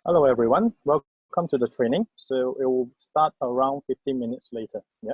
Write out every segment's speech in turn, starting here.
Hello, everyone. Welcome to the training. So it will start around 15 minutes later. Yeah.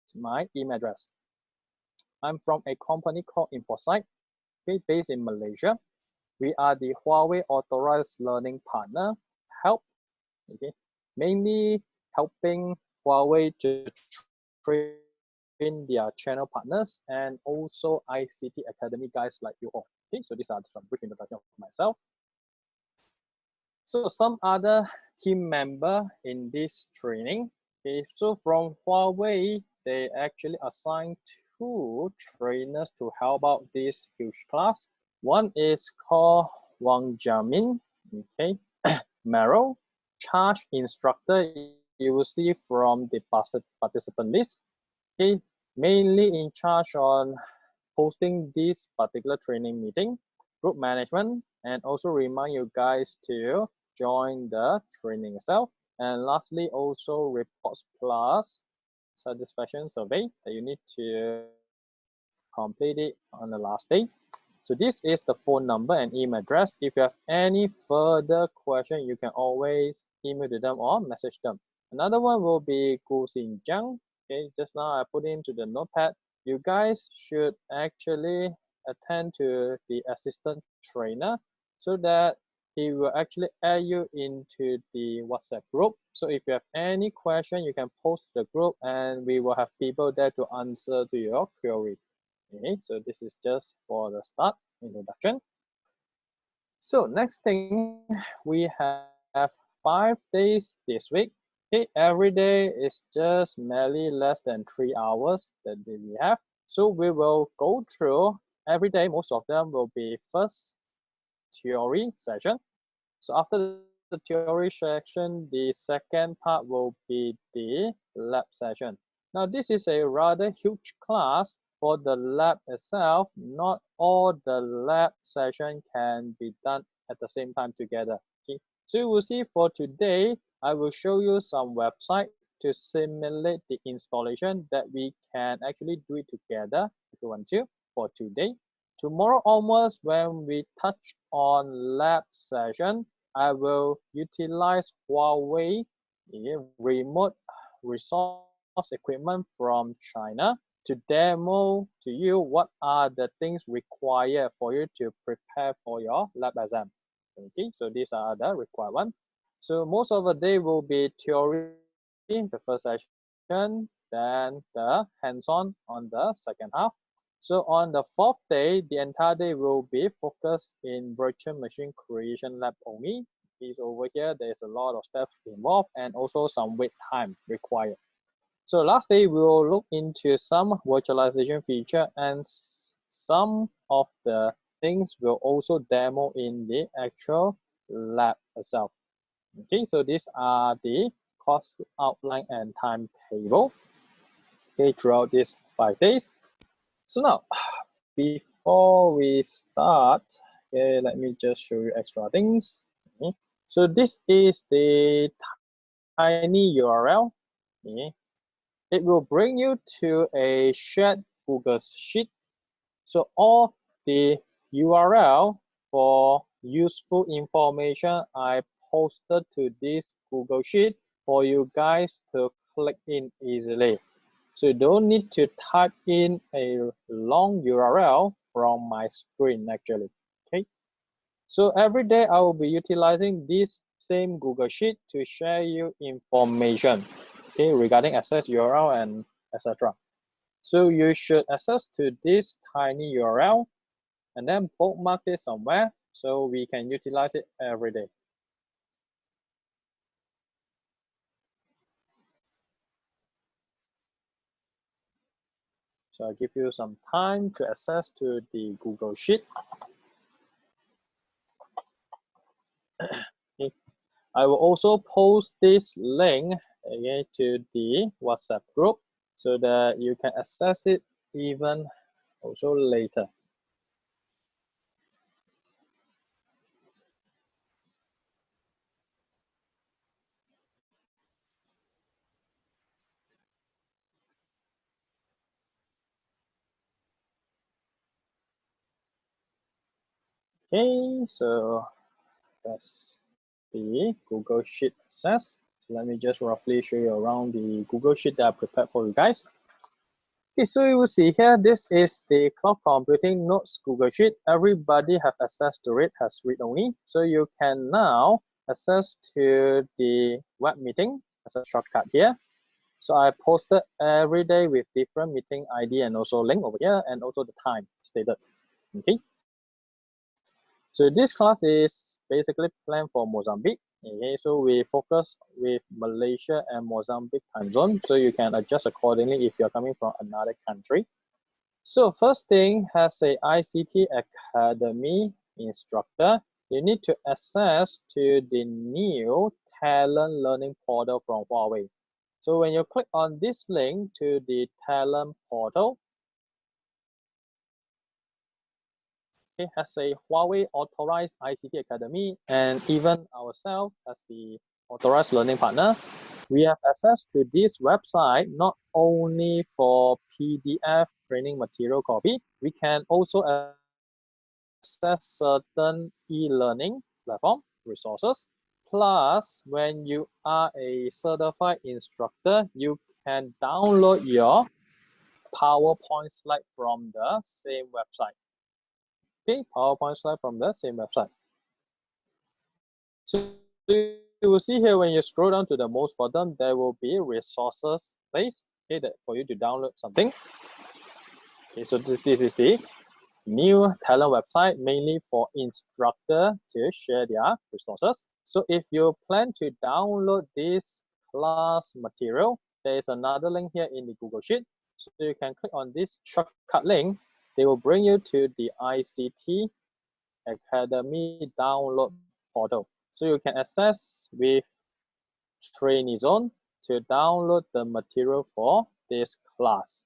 It's my email address. I'm from a company called InfoSight, based in Malaysia. We are the Huawei authorized learning partner, help, mainly helping Huawei to train their channel partners and also ICT Academy guys like you all. Okay, so these are some brief introduction of myself. So some other team member in this training. Okay, so from Huawei, they actually assigned 2 trainers to help out this huge class. One is called Wang Jiamin, okay, Merrill, charge instructor you will see from the participant list. Okay, mainly in charge on hosting this particular training meeting, group management, and also remind you guys to join the training itself. And lastly, also reports plus satisfaction survey that you need to complete it on the last day. So this is the phone number and email address. If you have any further question, you can always email to them or message them. Another one will be Gu Xinjiang. Okay, just now I put into the notepad. You guys should actually attend to the assistant trainer so that he will actually add you into the WhatsApp group. So if you have any question, you can post the group and we will have people there to answer to your query. Okay, so this is just for the start introduction. So next thing, we have 5 days this week. Okay, every day is just merely less than 3 hours that we have. So we will go through every day. Most of them will be first theory session. So after the theory section, the second part will be the lab session. Now this is a rather huge class. For the lab itself, not all the lab session can be done at the same time together. Okay? So you will see for today, I will show you some website to simulate the installation that we can actually do it together if you want to for today. Tomorrow onwards, when we touch on lab session, I will utilize Huawei remote resource equipment from China to demo to you what are the things required for you to prepare for your lab exam. Okay, so these are the requirements. So most of the day will be theory in the first session, then the hands-on on the second half. So on the 4th day, the entire day will be focused in virtual machine creation lab only. Is over here, there's a lot of steps involved and also some wait time required. So last day, we will look into some virtualization feature and some of the things will also demo in the actual lab itself. Okay, so these are the course outline and timetable, okay, throughout these 5 days. So now, before we start, okay, let me just show you extra things. Okay. So this is the tiny URL. Okay. It will bring you to a shared Google Sheet. So all the URL for useful information I posted to this Google Sheet for you guys to click in easily. So you don't need to type in a long URL from my screen actually, okay? So every day I will be utilizing this same Google Sheet to share you information, okay, regarding access URL and etc. So you should access to this tiny URL and then bookmark it somewhere so we can utilize it every day. So I'll give you some time to access to the Google Sheet. Okay. I will also post this link again to the WhatsApp group so that you can access it even also later. Okay, so that's the Google Sheet access. So let me just roughly show you around the Google Sheet that I prepared for you guys. Okay, so you will see here, this is the cloud computing notes Google Sheet. Everybody have access to it, has read only. So you can now access to the web meeting as a shortcut here. So I posted every day with different meeting ID and also link over here and also the time stated. Okay. So this class is basically planned for Mozambique. Okay, so we focus with Malaysia and Mozambique time zone, so you can adjust accordingly if you're coming from another country. So first thing, has a ICT Academy instructor, you need to access to the new talent learning portal from Huawei. So when you click on this link to the talent portal, it has a Huawei authorized ICT Academy, and even ourselves as the authorized learning partner, we have access to this website not only for PDF training material copy, we can also access certain e-learning platform resources. Plus, when you are a certified instructor, you can download your PowerPoint slide from the same website. Okay, PowerPoint slide from the same website. So you will see here when you scroll down to the most bottom, there will be resources place, okay, that for you to download something. Okay, so this is the new talent website mainly for instructor to share their resources. So if you plan to download this class material, there is another link here in the Google Sheet. So you can click on this shortcut link. They will bring you to the ICT Academy download portal. So you can access with Trainee Zone to download the material for this class,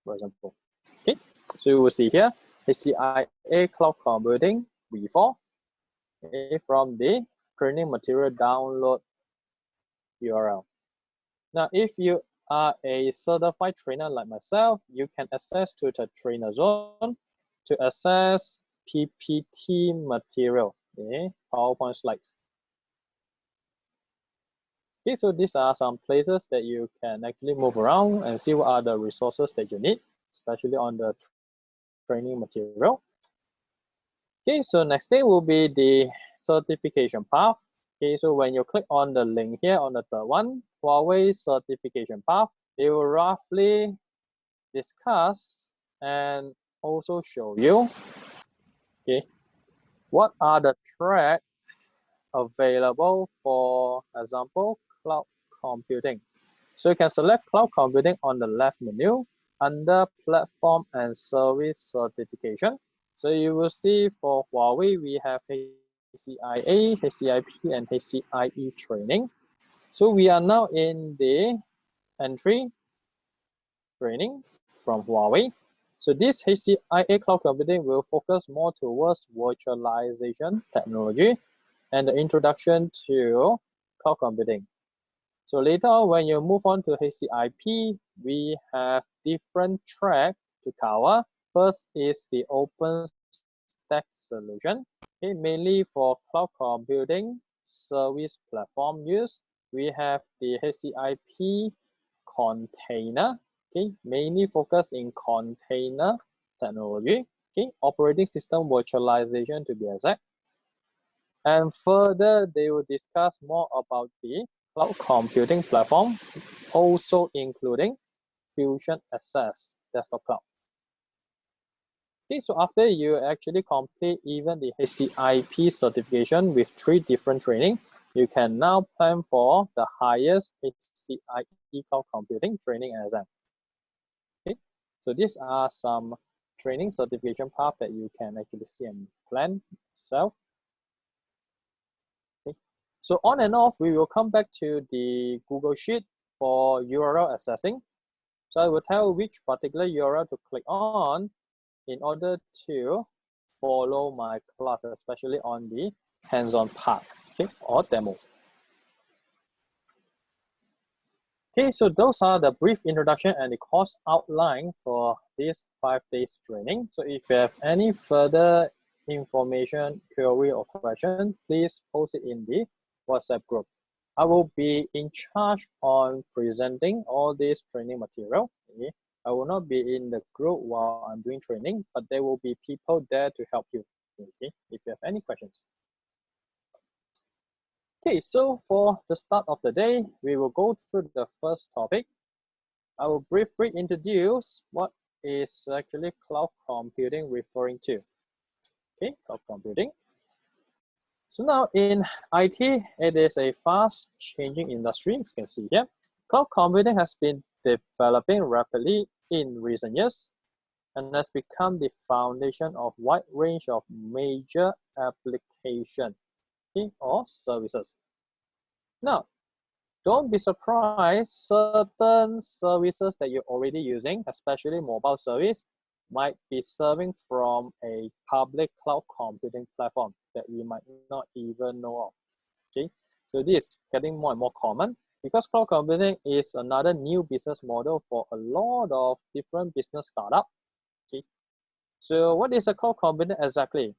for example. Okay, so you will see here HCIA Cloud Computing V4 from the training material download URL. Now, if you are a certified trainer like myself, you can access to the Trainer Zone to access PPT material, okay, PowerPoint slides. Okay, so these are some places that you can actually move around and see what are the resources that you need, especially on the training material. Okay, so next thing will be the certification path. Okay, so when you click on the link here on the third one, Huawei certification path, it will roughly discuss and also show you, okay, what are the tracks available for example, cloud computing. So you can select cloud computing on the left menu under platform and service certification. So you will see for Huawei, we have HCIA, HCIP, and HCIE training. So we are now in the entry training from Huawei. So this HCIA cloud computing will focus more towards virtualization technology and the introduction to cloud computing. So later on, when you move on to HCIP, we have different tracks to cover. First is the open stack solution, okay, mainly for cloud computing service platform use. We have the HCIP container, okay, mainly focused in container technology, okay, operating system virtualization to be exact. And further, they will discuss more about the cloud computing platform, also including Fusion Access Desktop Cloud. Okay, so after you actually complete even the HCIP certification with 3 different training, you can now plan for the highest HCIE cloud computing training exam. Okay, so these are some training certification path that you can actually see and plan yourself. Okay. So on and off, we will come back to the Google Sheet for URL accessing. So I will tell which particular URL to click on in order to follow my class, especially on the hands-on part, okay, or demo. Okay, so those are the brief introduction and the course outline for this 5 days training. So if you have any further information, query, or question, please post it in the WhatsApp group. I will be in charge on presenting all this training material. Okay? I will not be in the group while I'm doing training, but there will be people there to help you, okay, if you have any questions. Okay, so for the start of the day, we will go through the first topic. I will briefly introduce what is actually cloud computing referring to. Okay, cloud computing. So now in IT, it is a fast changing industry, as you can see here. Cloud computing has been developing rapidly in recent years and has become the foundation of a wide range of major applications or services. Now, don't be surprised, certain services that you're already using, especially mobile service, might be serving from a public cloud computing platform that we might not even know of. Okay, so this is getting more and more common because cloud computing is another new business model for a lot of different business startups. Okay, so what is a cloud computing exactly?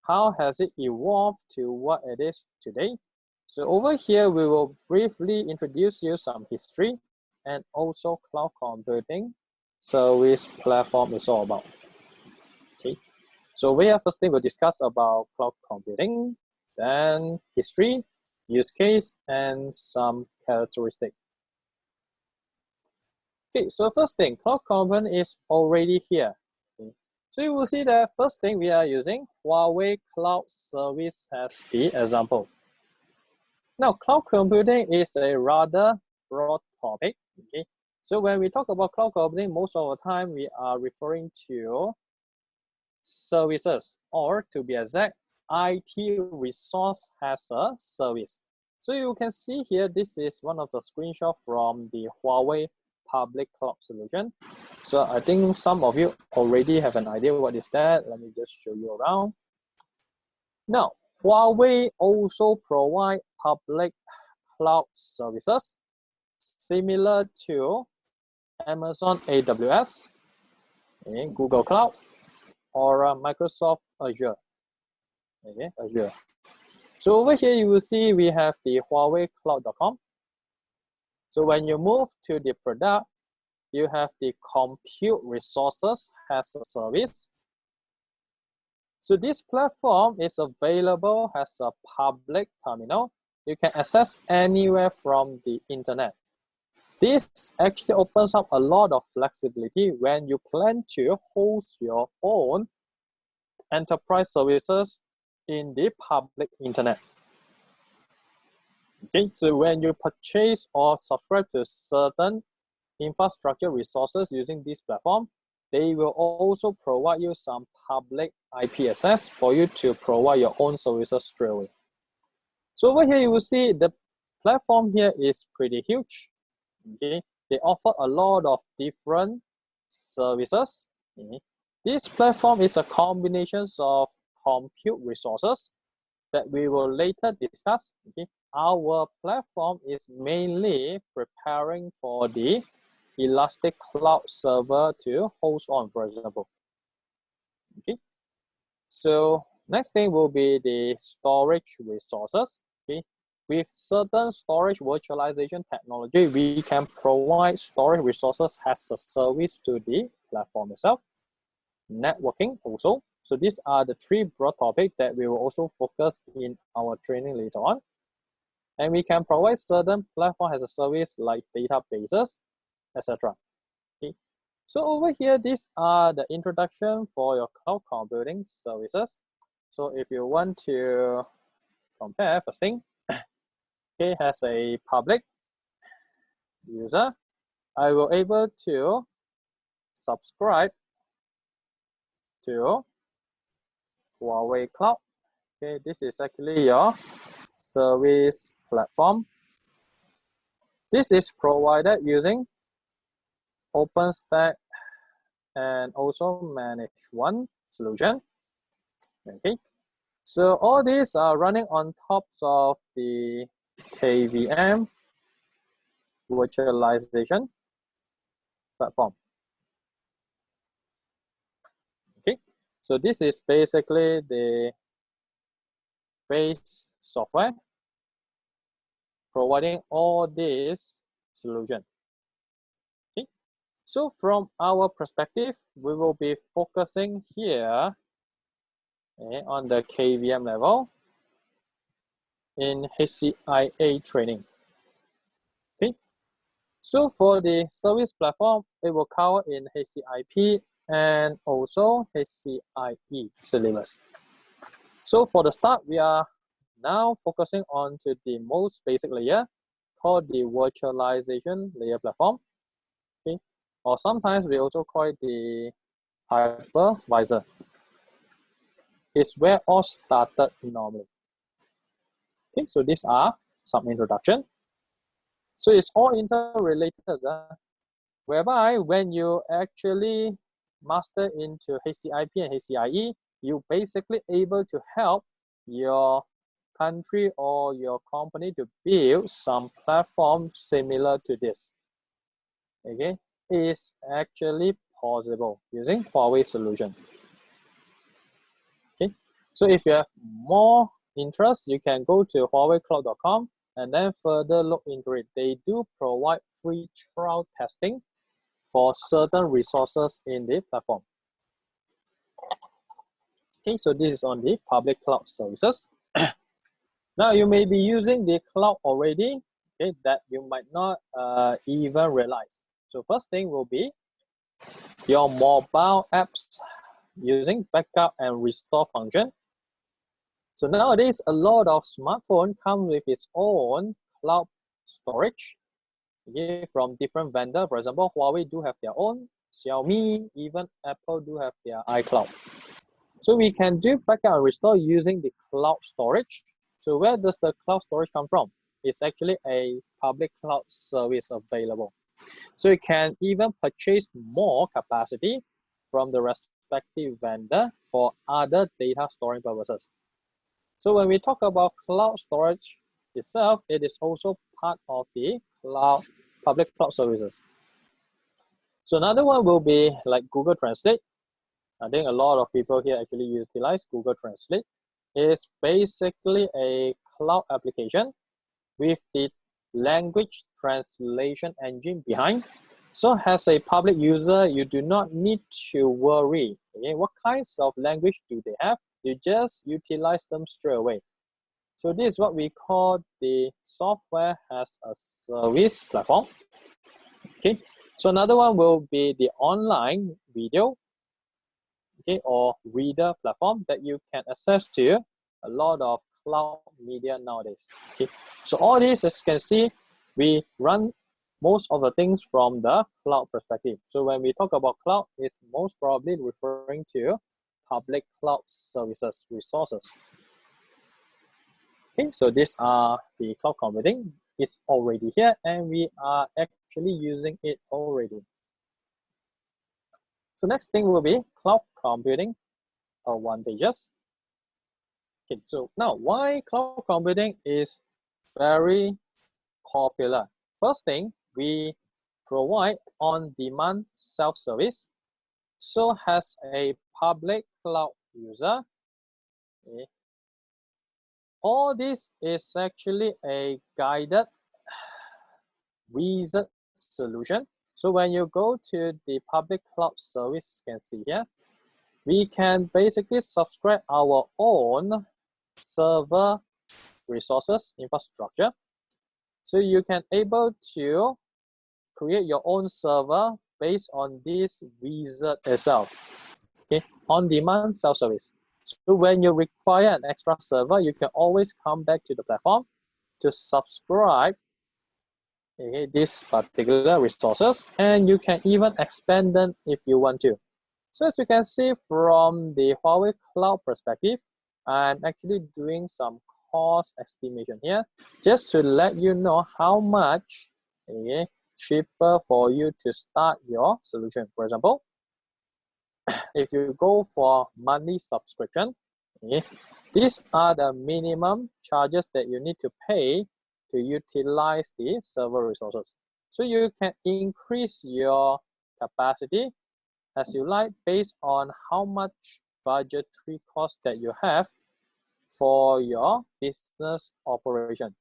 How has it evolved to what it is today? So over here, we will briefly introduce you some history and also cloud computing service platform is all about. Okay, so we have first thing we'll discuss about cloud computing, then history, use case, and some characteristic. Okay, so first thing, cloud computing is already here. Okay. So you will see that first thing we are using Huawei Cloud Service as the example. Now, cloud computing is a rather broad topic. Okay, so when we talk about cloud computing, most of the time we are referring to services, or to be exact, IT resource as a service. So you can see here, this is one of the screenshots from the Huawei public cloud solution. So I think some of you already have an idea what is that. Let me just show you around. Now, Huawei also provide public cloud services similar to Amazon AWS, Google Cloud, or Microsoft Azure. Okay, Azure. So over here, you will see we have the Huawei Cloud.com. So when you move to the product, you have the compute resources as a service. So this platform is available as a public terminal. You can access anywhere from the internet. This actually opens up a lot of flexibility when you plan to host your own enterprise services in the public internet. Okay, so when you purchase or subscribe to certain infrastructure resources using this platform, they will also provide you some public IP access for you to provide your own services straight away. So over here, you will see the platform here is pretty huge. Okay, they offer a lot of different services. Okay. This platform is a combination of compute resources that we will later discuss. Okay. Our platform is mainly preparing for the Elastic Cloud Server to host on, for example. Okay. So next thing will be the storage resources. Okay. With certain storage virtualization technology, we can provide storage resources as a service to the platform itself. Networking also. So these are the three broad topics that we will also focus in our training later on. And we can provide certain platform as a service like databases, etc. Okay. So over here, these are the introduction for your cloud computing services. So if you want to compare, first thing, okay, has a public user, I will able to subscribe to Huawei Cloud. Okay, this is actually your service platform. This is provided using OpenStack and also Manage One solution. Okay, so all these are running on tops of the KVM virtualization platform. Okay, so this is basically the base software providing all these solutions. Okay, so from our perspective, we will be focusing here on the KVM level in HCIA training. Okay, So for the service platform, it will cover in HCIP and also HCIE syllabus. So for the start, we are now focusing on to the most basic layer called the virtualization layer platform. Okay? Or sometimes we also call it the hypervisor. It's where all started normally. Okay, so these are some introduction. So it's all interrelated, whereby when you actually master into HCIP and HCIE, you basically able to help your country or your company to build some platform similar to this. Okay, it's actually possible using Huawei solution. Okay, so if you have more interest, you can go to huaweicloud.com and then further look into it. They do provide free trial testing for certain resources in the platform. Okay, so this is on the public cloud services. Now you may be using the cloud already, okay, that you might not even realize. So first thing will be your mobile apps using backup and restore function. So nowadays, a lot of smartphone come with its own cloud storage, okay, from different vendor. For example, Huawei do have their own, Xiaomi, even Apple do have their iCloud. So we can do backup and restore using the cloud storage. So where does the cloud storage come from? It's actually a public cloud service available. So you can even purchase more capacity from the respective vendor for other data storing purposes. So when we talk about cloud storage itself, it is also part of the cloud public cloud services. So another one will be like Google Translate. I think a lot of people here actually utilize Google Translate. It's basically a cloud application with the language translation engine behind. So as a public user, you do not need to worry, okay, what kinds of language do they have? You just utilize them straight away. So this is what we call the software as a service platform. Okay, so another one will be the online video, okay, or reader platform that you can access to a lot of cloud media nowadays. Okay, so all this, as you can see, we run most of the things from the cloud perspective. So when we talk about cloud, it's most probably referring to public cloud services resources. Okay, so these are the cloud computing. It's already here and we are actually using it already. So next thing will be cloud computing advantages. Okay, so now why cloud computing is very popular? First thing, we provide on-demand self-service. So as a public cloud user, okay, all this is actually a guided wizard solution. So when you go to the public cloud service, you can see here, we can basically subscribe our own server resources infrastructure. So you can able to create your own server based on this wizard itself. Okay, on-demand self-service. So when you require an extra server, you can always come back to the platform to subscribe, okay, these particular resources, and you can even expand them if you want to. So as you can see from the Huawei cloud perspective, I'm actually doing some cost estimation here just to let you know how much, okay, cheaper for you to start your solution. For example, if you go for monthly subscription, okay, these are the minimum charges that you need to pay to utilize the server resources. So you can increase your capacity as you like based on how much budgetary cost that you have for your business operation.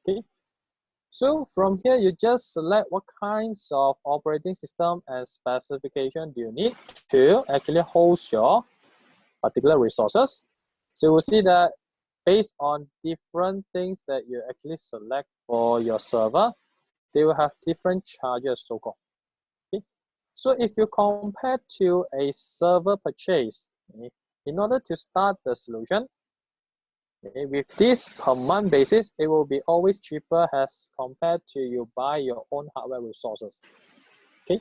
Okay, so from here you just select what kinds of operating system and specification do you need to actually host your particular resources. So we'll see that based on different things that you actually select for your server, they will have different charges, so-called. Okay? So if you compare to a server purchase, okay, in order to start the solution, okay, with this per month basis, it will be always cheaper as compared to you buy your own hardware resources. Okay,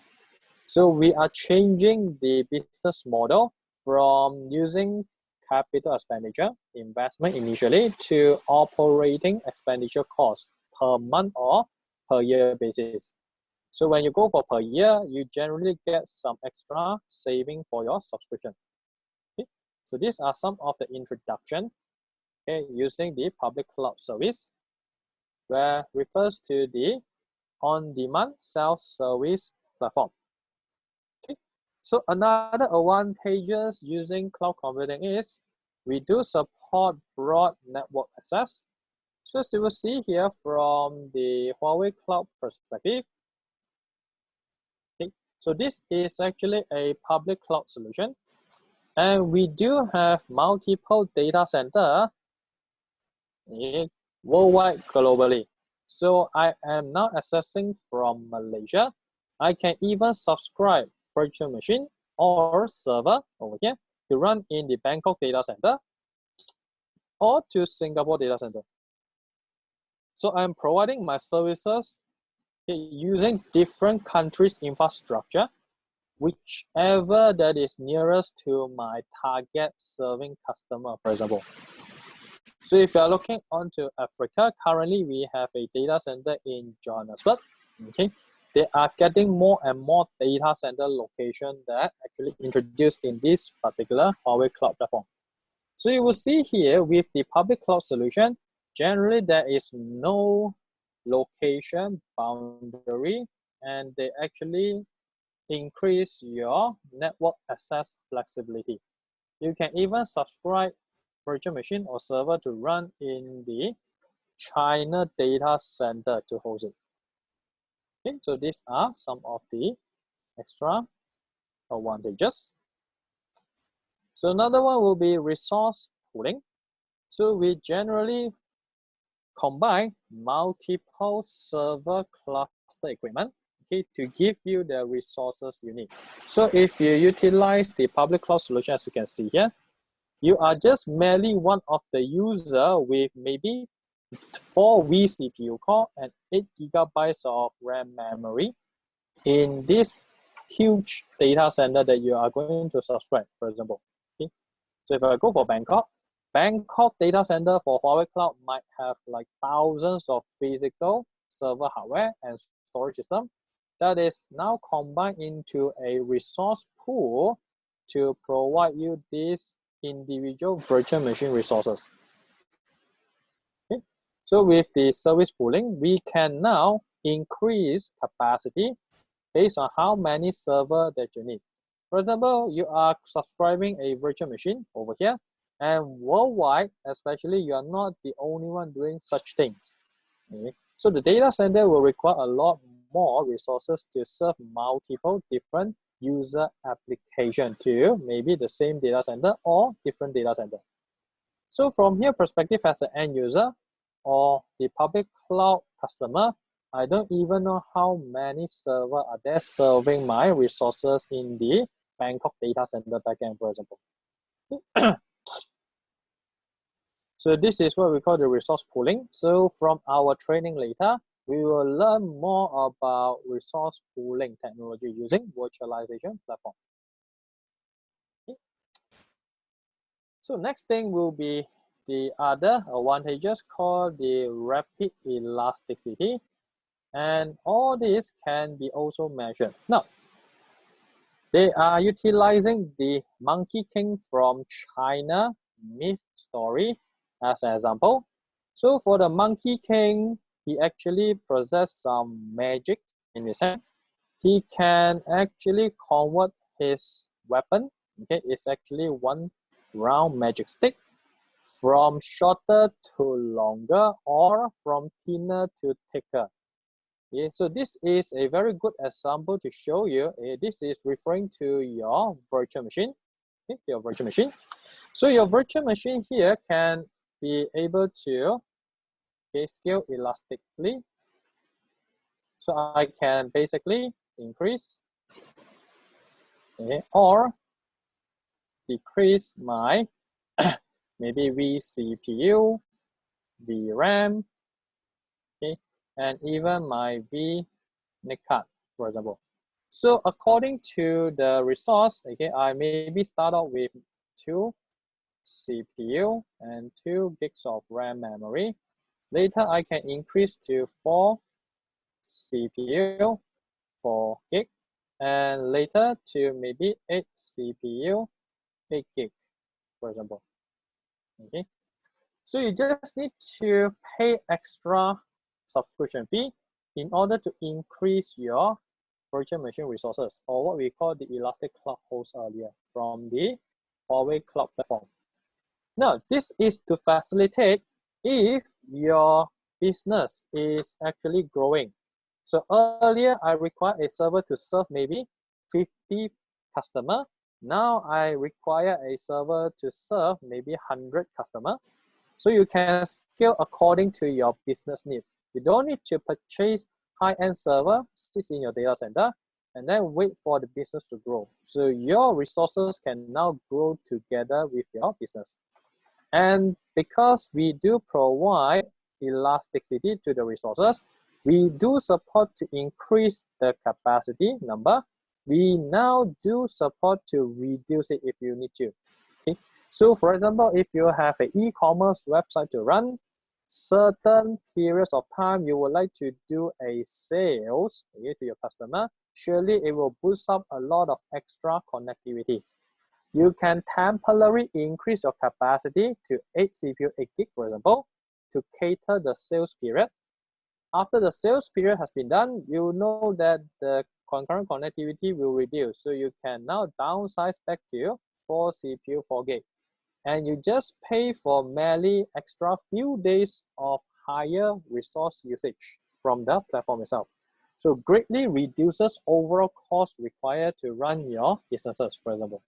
so we are changing the business model from using capital expenditure investment initially to operating expenditure cost per month or per year basis. So when you go for per year, you generally get some extra saving for your subscription. Okay, so these are some of the introduction, okay, using the public cloud service, where refers to the on-demand self-service platform. Okay, so another advantages using cloud computing is we do support broad network access. So as you will see here from the Huawei cloud perspective, okay, so this is actually a public cloud solution, and we do have multiple data center worldwide globally. So I am now accessing from Malaysia. I can even subscribe virtual machine or server over here to run in the Bangkok data center or to Singapore data center. So I'm providing my services using different countries' infrastructure, whichever that is nearest to my target serving customer, for example. So if you are looking onto Africa, currently we have a data center in Johannesburg. Okay, they are getting more and more data center location that actually introduced in this particular Huawei cloud platform. So you will see here with the public cloud solution, generally there is no location boundary, and they actually increase your network access flexibility. You can even subscribe virtual machine or server to run in the China data center to host it. Okay, so these are some of the extra advantages. So another one will be resource pooling. So we generally combine multiple server cluster equipment, okay, to give you the resources you need. So if you utilize the public cloud solution, as you can see here, you are just merely one of the user with maybe 4 vCPU core and 8 gigabytes of RAM memory in this huge data center that you are going to subscribe, for example. Okay? So if I go for Bangkok data center for Huawei Cloud might have like thousands of physical server hardware and storage system that is now combined into a resource pool to provide you these individual virtual machine resources. Okay. So with the service pooling, we can now increase capacity based on how many servers that you need. For example, you are subscribing a virtual machine over here, and worldwide, especially, you are not the only one doing such things. Okay. So the data center will require a lot more resources to serve multiple different user application to maybe the same data center or different data center. So from here perspective as an end user or the public cloud customer, I don't even know how many servers are there serving my resources in the Bangkok data center backend, for example. So this is what we call the resource pooling. So from our training later, we will learn more about resource pooling technology using virtualization platform. Okay. So next thing will be the other advantages called the rapid elasticity. And all this can be also measured. Now, they are utilizing the Monkey King from China myth story as an example. So for the Monkey King, he actually possesses some magic in his hand. He can actually convert his weapon, okay, it's actually one round magic stick, from shorter to longer or from thinner to thicker. Okay, so this is a very good example to show you. This is referring to your virtual machine. Okay, your virtual machine. So your virtual machine here can be able to scale elastically. So I can basically increase, okay, or decrease my maybe vCPU, VRAM, okay, and even my VNIC card, for example. So according to the resource, okay, I maybe start out with 2 CPU and 2 gigs of RAM memory. Later, I can increase to 4 CPU, 4 gig, and later to maybe 8 CPU, 8 gig, for example. Okay, so you just need to pay extra subscription fee in order to increase your virtual machine resources, or what we call the elastic cloud host earlier from the Huawei cloud platform. Now, this is to facilitate if your business is actually growing. So earlier, I require a server to serve maybe 50 customers. Now I require a server to serve maybe 100 customers. So you can scale according to your business needs. You don't need to purchase high-end server, sits in your data center, and then wait for the business to grow. So your resources can now grow together with your business. And because we do provide elasticity to the resources, we do support to increase the capacity number. We now do support to reduce it if you need to. Okay? So for example, if you have an e-commerce website to run, certain periods of time you would like to do a sales, okay, to your customer, surely it will boost up a lot of extra connectivity. You can temporarily increase your capacity to 8 CPU, 8 gig, for example, to cater the sales period. After the sales period has been done, you know that the concurrent connectivity will reduce. So you can now downsize back to 4 CPU, 4 gig. And you just pay for merely extra few days of higher resource usage from the platform itself. So greatly reduces overall cost required to run your businesses, for example.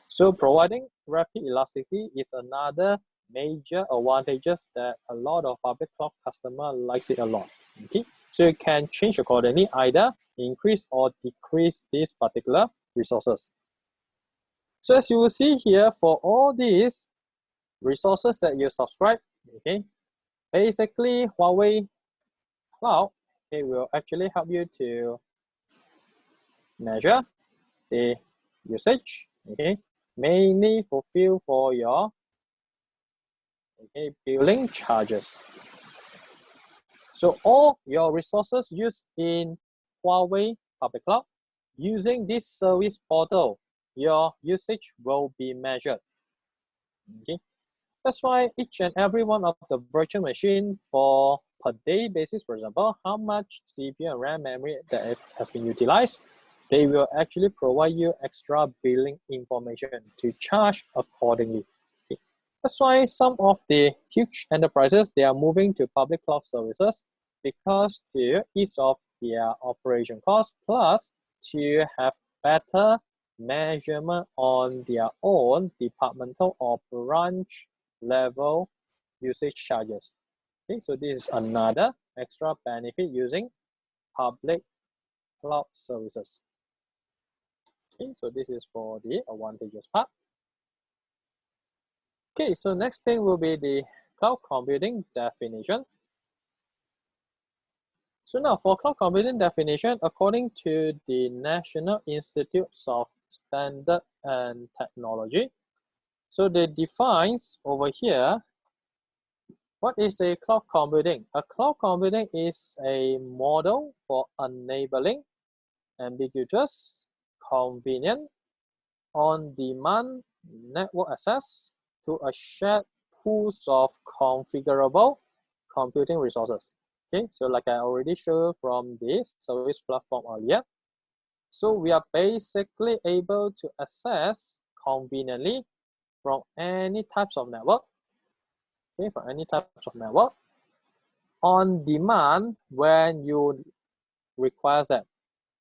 So providing rapid elasticity is another major advantages that a lot of public cloud customer likes it a lot. Okay, so you can change accordingly, either increase or decrease these particular resources. So as you will see here, for all these resources that you subscribe, okay, basically Huawei Cloud, it will actually help you to measure the usage, okay, mainly fulfill for your billing charges. So all your resources used in Huawei public cloud, using this service portal, your usage will be measured. Okay, that's why each and every one of the virtual machine for per day basis, for example, how much CPU and RAM memory that has been utilized, they will actually provide you extra billing information to charge accordingly. Okay. That's why some of the huge enterprises, they are moving to public cloud services because to ease off their operation costs, plus to have better measurement on their own departmental or branch level usage charges. Okay, so this is another extra benefit using public cloud services. Okay, so this is for the advantageous part. Okay, so next thing will be the cloud computing definition. So now for cloud computing definition, according to the National Institutes of Standard and Technology, so they defines over here, what is a cloud computing? A cloud computing is a model for enabling ambiguous, convenient, on-demand network access to a shared pools of configurable computing resources. Okay, so like I already showed from this service platform earlier. So we are basically able to access conveniently from any types of network, okay, from any types of network, on demand when you require that.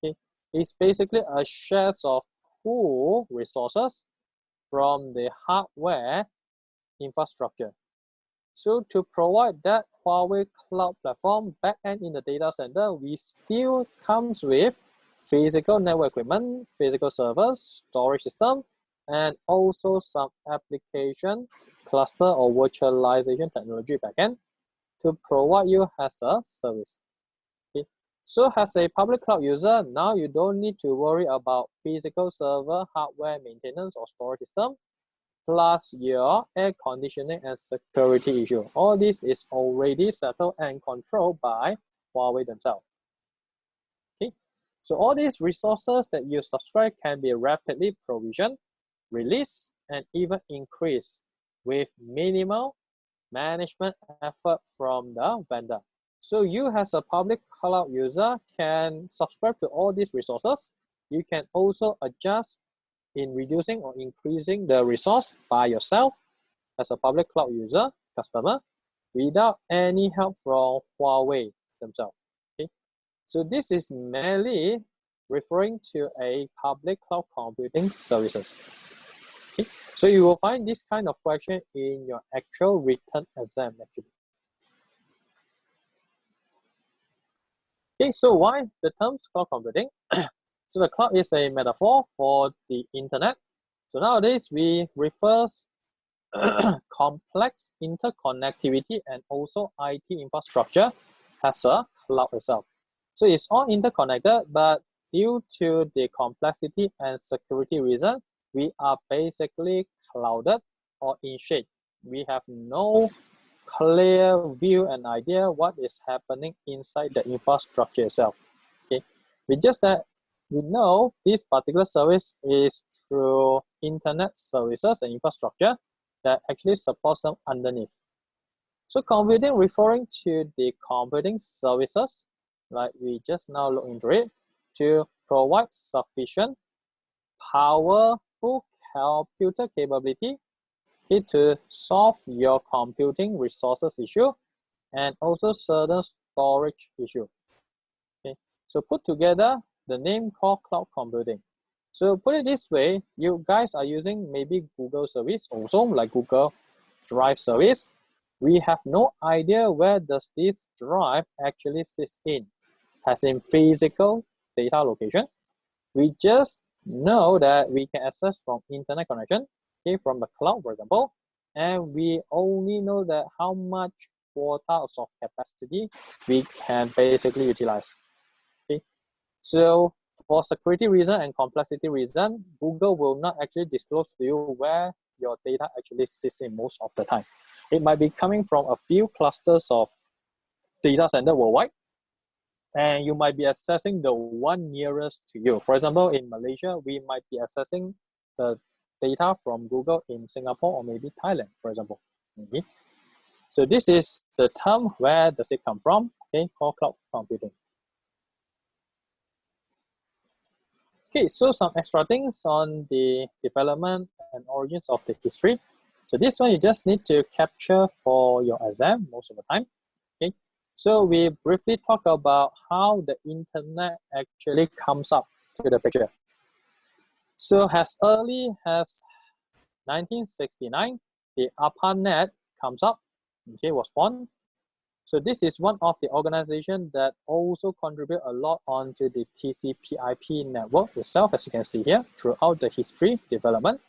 Okay, it's basically a share of pool resources from the hardware infrastructure. So to provide that Huawei cloud platform backend in the data center, we still comes with physical network equipment, physical servers, storage system, and also some application cluster or virtualization technology backend to provide you as a service. Okay. So as a public cloud user, now you don't need to worry about physical server, hardware maintenance, or storage system, plus your air conditioning and security issue. All this is already settled and controlled by Huawei themselves. Okay. So all these resources that you subscribe can be rapidly provisioned, released, and even increased with minimal management effort from the vendor. So you as a public cloud user can subscribe to all these resources. You can also adjust in reducing or increasing the resource by yourself as a public cloud user, customer, without any help from Huawei themselves. Okay? So this is merely referring to a public cloud computing services. Okay? So you will find this kind of question in your actual written exam actually. Okay, so why the terms cloud computing? So the cloud is a metaphor for the internet. So nowadays we refer complex interconnectivity and also IT infrastructure as a cloud itself. So it's all interconnected, but due to the complexity and security reason, we are basically clouded or in shade. We have no clear view and idea what is happening inside the infrastructure itself. Okay, we just that we know this particular service is through internet services and infrastructure that actually supports them underneath. So computing referring to the computing services, like we just now look into it, to provide sufficient powerful computer capability to solve your computing resources issue and also certain storage issue. Okay, so put together the name called cloud computing. So put it this way, you guys are using maybe Google service also, like Google Drive service. We have no idea where does this drive actually sits in, as in physical data location. We just know that we can access from internet connection, okay, from the cloud, for example, and we only know that how much quotas of capacity we can basically utilize. Okay, so for security reason and complexity reason, Google will not actually disclose to you where your data actually sits in most of the time. It might be coming from a few clusters of data center worldwide, and you might be accessing the one nearest to you. For example, in Malaysia, we might be accessing the data from Google in Singapore or maybe Thailand, for example. Okay. So this is the term where does it come from, okay, called cloud computing. Okay, so some extra things on the development and origins of the history. So this one you just need to capture for your exam most of the time. Okay, so we briefly talk about how the internet actually comes up to the picture. So as early as 1969, the ARPANET comes up, okay, was born. So this is one of the organizations that also contribute a lot onto the TCP/IP network itself, as you can see here, throughout the history development.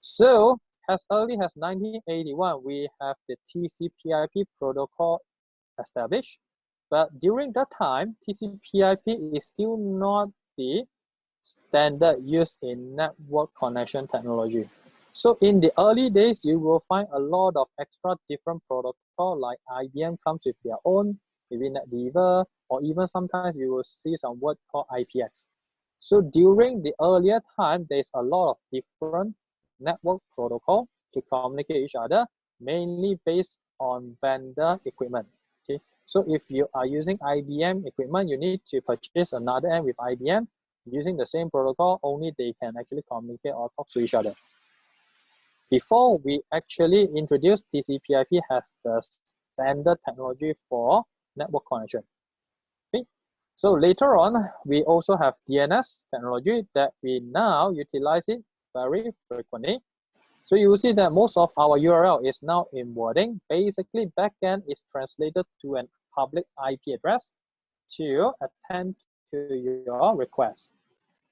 So as early as 1981, we have the TCP/IP protocol established. But during that time, TCP/IP is still not the standard used in network connection technology. So in the early days, you will find a lot of extra different protocol, like IBM comes with their own, maybe NetDiver, or even sometimes you will see some word called IPX. So during the earlier time, there's a lot of different network protocol to communicate each other, mainly based on vendor equipment. Okay, so if you are using IBM equipment, you need to purchase another end with IBM using the same protocol. Only they can actually communicate or talk to each other. Before we actually introduced TCP/IP as the standard technology for network connection. Okay, so later on, we also have DNS technology that we now utilize it very frequently. So you will see that most of our URL is now in wording. Basically, backend is translated to an public IP address to attend to your request.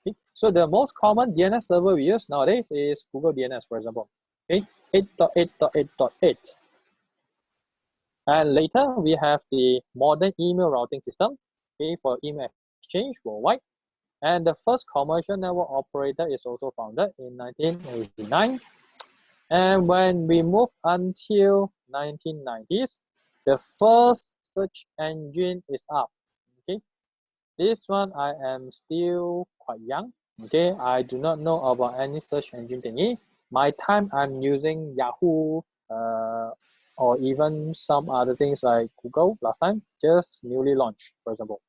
Okay. So the most common DNS server we use nowadays is Google DNS, for example. Okay, 8.8.8.8. And later we have the modern email routing system, okay, for email exchange worldwide. And the first commercial network operator is also founded in 1989. And when we move until 1990s, the first search engine is up. Okay, this one I am still quite young. Okay, I do not know about any search engine thingy. My time I'm using Yahoo, or even some other things like Google last time, just newly launched, for example.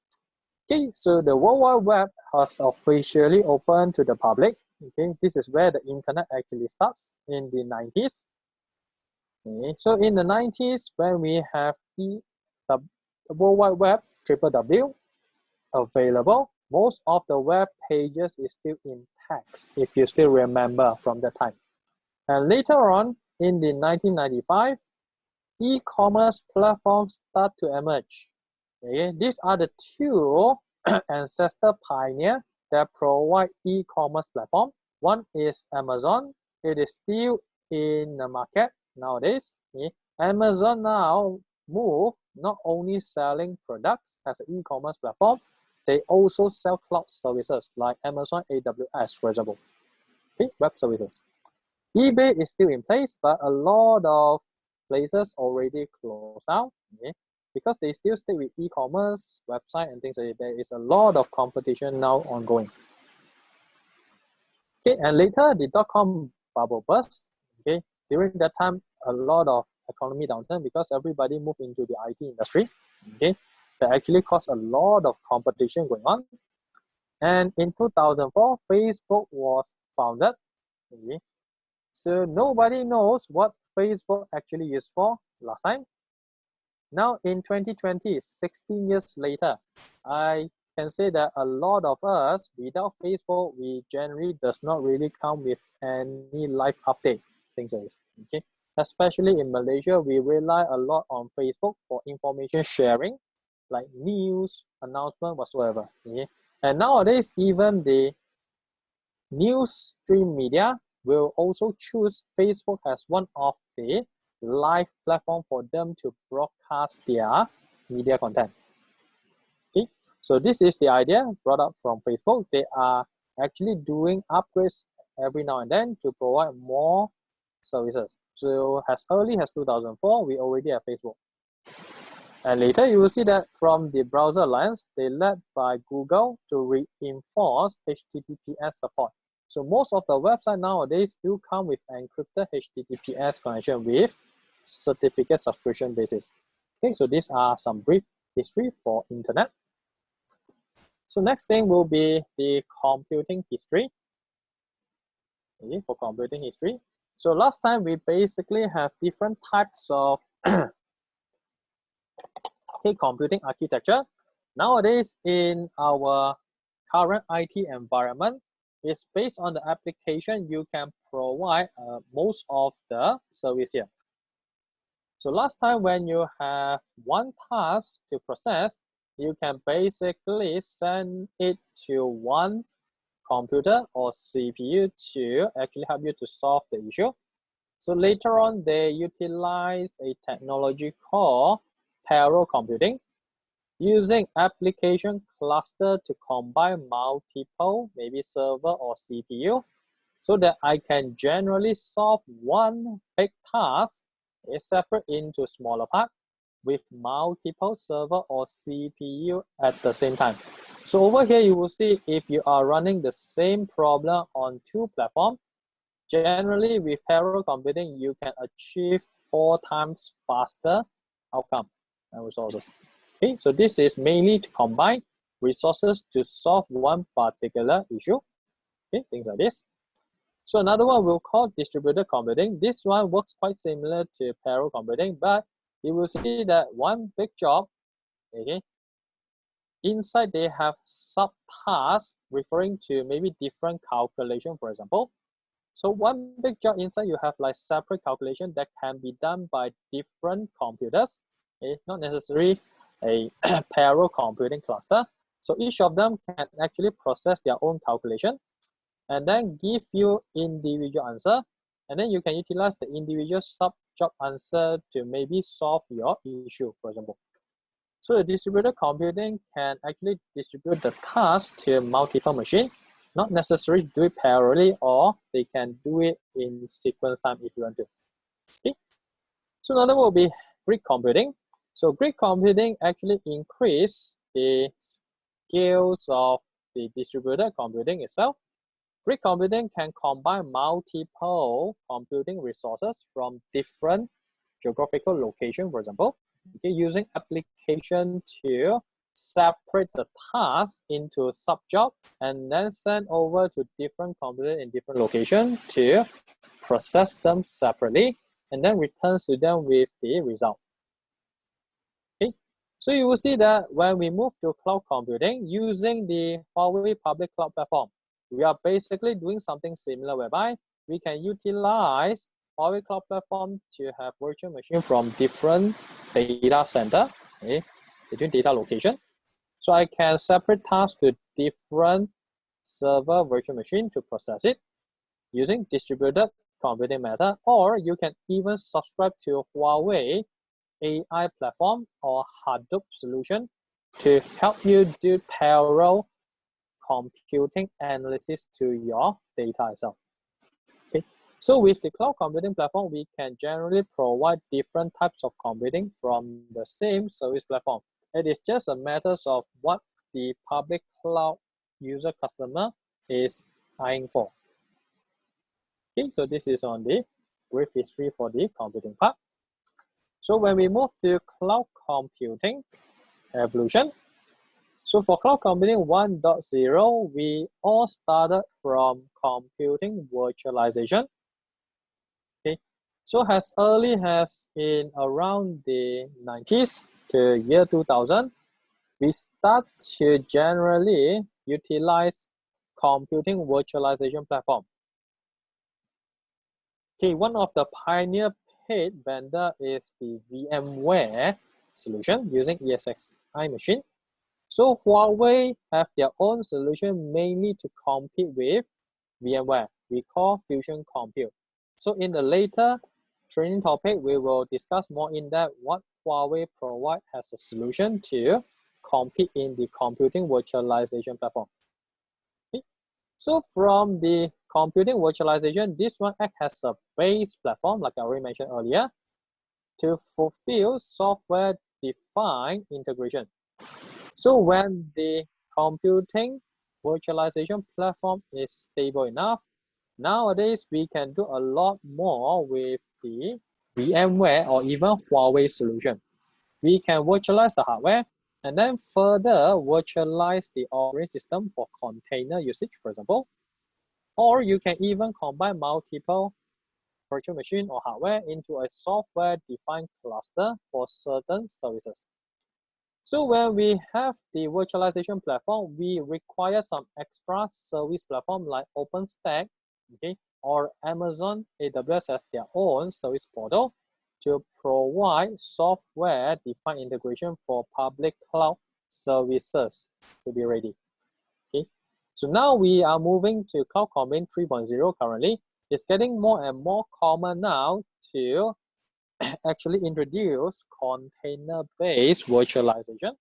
Okay, so the World Wide Web has officially opened to the public. Okay, this is where the internet actually starts in the 90s. Okay, so in the 90s, when we have the World Wide Web, www, available, most of the web pages is still in text, if you still remember from that time. And later on, in the 1995, e-commerce platforms start to emerge. Okay, these are the two ancestor pioneers that provide e-commerce platform. One is Amazon. It is still in the market nowadays. Okay. Amazon now move not only selling products as an e-commerce platform, they also sell cloud services like Amazon AWS, for example. Okay, web services. eBay is still in place, but a lot of places already closed down. Okay, because they still stay with e-commerce website and things like that. There is a lot of competition now ongoing. Okay, and later the dot-com bubble burst. Okay, during that time, a lot of economy downturn because everybody moved into the IT industry. Okay, that actually caused a lot of competition going on. And in 2004, Facebook was founded. Okay, so nobody knows what Facebook actually is for last time. Now in 2020, 16 years later, I can say that a lot of us, without Facebook, we generally does not really come with any live update, things like this. Okay, especially in Malaysia, we rely a lot on Facebook for information sharing, like news, announcement, whatsoever. Okay, and nowadays, even the news stream media will also choose Facebook as one of the live platform for them to broadcast their media content. Okay, so this is the idea brought up from Facebook. They are actually doing upgrades every now and then to provide more services. So as early as 2004, we already have Facebook. And later you will see that from the Browser Alliance, they led by Google to reinforce HTTPS support. So most of the websites nowadays do come with encrypted HTTPS connection with certificate subscription basis. Okay, so these are some brief history for internet. So next thing will be the computing history. Okay, for computing history. So last time we basically have different types of computing architecture. Nowadays in our current IT environment, it's based on the application you can provide most of the service here. So last time when you have one task to process, you can basically send it to one computer or CPU to actually help you to solve the issue. So later on, they utilize a technology called parallel computing, using application cluster to combine multiple, maybe server or CPU, so that I can generally solve one big task is separate into smaller parts with multiple server or CPU at the same time. So over here, you will see if you are running the same problem on two platforms, generally with parallel computing, you can achieve 4 times faster outcome and resources. Okay, so this is mainly to combine resources to solve one particular issue. Okay, things like this. So another one we'll call distributed computing. This one works quite similar to parallel computing, but you will see that one big job, okay, inside they have subtasks referring to maybe different calculation, for example. So one big job inside, you have like separate calculation that can be done by different computers, okay? Not necessarily a parallel computing cluster. So each of them can actually process their own calculation and then give you individual answer. And then you can utilize the individual sub-job answer to maybe solve your issue, for example. So the distributed computing can actually distribute the task to multiple machines, not necessarily do it parallelly, or they can do it in sequence time if you want to. Okay. So another one will be grid computing. So grid computing actually increase the scales of the distributed computing itself. Grid computing can combine multiple computing resources from different geographical locations, for example, okay, using application to separate the task into sub-job and then send over to different computers in different locations to process them separately and then returns to them with the result. Okay, so you will see that when we move to cloud computing using the Huawei public cloud platform, we are basically doing something similar whereby we can utilize Huawei cloud platform to have virtual machine from different data center, okay, between data location. So I can separate tasks to different server virtual machine to process it using distributed computing method, or you can even subscribe to Huawei AI platform or Hadoop solution to help you do parallel computing analysis to your data itself. Okay. So with the cloud computing platform, we can generally provide different types of computing from the same service platform. It is just a matter of what the public cloud user customer is eyeing for. Okay, so this is on the brief history for the computing part. So when we move to cloud computing evolution, so for cloud computing 1.0, we all started from computing virtualization. Okay, so as early as in around the 90s to year 2000, we start to generally utilize computing virtualization platform. Okay, one of the pioneer paid vendor is the VMware solution using ESXi machine. So Huawei have their own solution mainly to compete with VMware. We call Fusion Compute. So in the later training topic, we will discuss more in depth what Huawei provide as a solution to compete in the computing virtualization platform. Okay. So from the computing virtualization, this one acts as a base platform, like I already mentioned earlier, to fulfill software-defined integration. So when the computing virtualization platform is stable enough, nowadays we can do a lot more with the VMware or even Huawei solution. We can virtualize the hardware and then further virtualize the operating system for container usage, for example. Or you can even combine multiple virtual machine or hardware into a software-defined cluster for certain services. So when we have the virtualization platform, we require some extra service platform like OpenStack, okay, or Amazon AWS has their own service portal to provide software-defined integration for public cloud services to be ready. Okay, so now we are moving to Cloud Computing 3.0 currently. It's getting more and more common now to actually introduce container-based virtualization.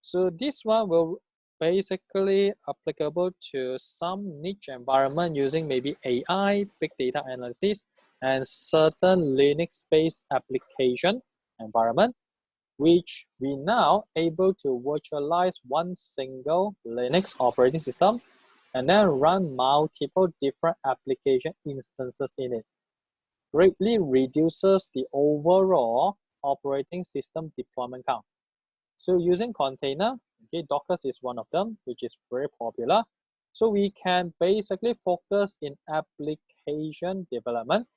So this one will basically applicable to some niche environment using maybe AI, big data analysis, and certain Linux-based application environment, which we now able to virtualize one single Linux operating system and then run multiple different application instances in it. Greatly reduces the overall operating system deployment count. So using container, okay, Docker is one of them, which is very popular. So we can basically focus in application development,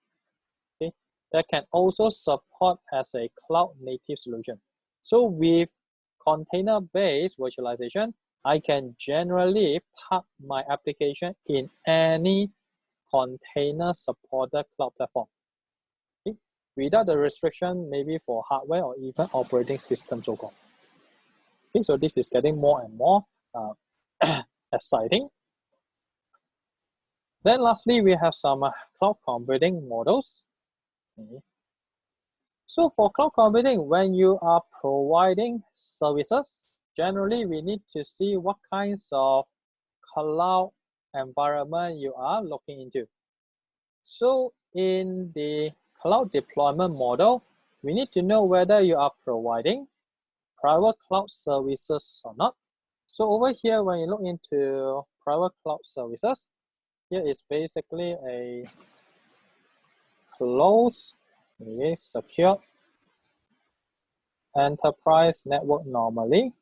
okay, that can also support as a cloud native solution. So with container-based virtualization, I can generally park my application in any container-supported cloud platform. Okay? Without the restriction, maybe for hardware or even operating system, so-called. Okay, so this is getting more and more exciting. Then lastly, we have some cloud computing models. Okay. So for cloud computing, when you are providing services, generally we need to see what kinds of cloud environment you are looking into. So in the cloud deployment model, we need to know whether you are providing private cloud services or not. So over here, when you look into private cloud services, here is basically a closed, secure enterprise network normally.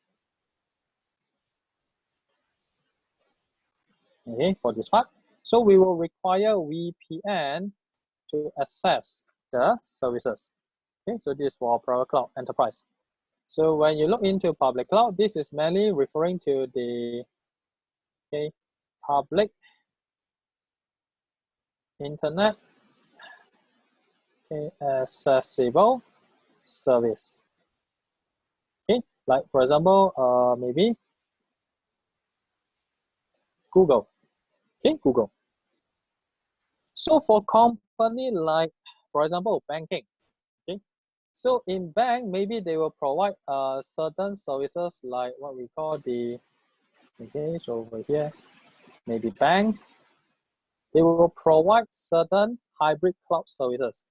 Okay, for this part. So we will require VPN to access the services. Okay, so this is for private cloud enterprise. So when you look into public cloud, this is mainly referring to the public internet accessible service. Okay, like for example, maybe Google. Okay, Google. So for company like, for example, banking. Okay, so in bank, maybe they will provide certain services like what we call the, okay, so over here, maybe bank, they will provide certain hybrid cloud services.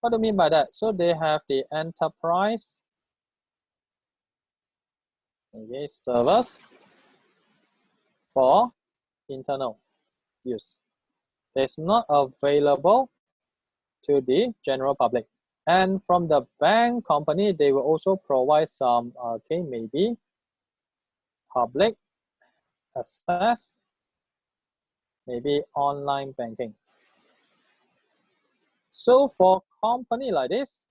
What do you mean by that? So they have the enterprise servers for internal use. It's not available to the general public. And from the bank company, they will also provide some, maybe public access, maybe online banking. So for company like this,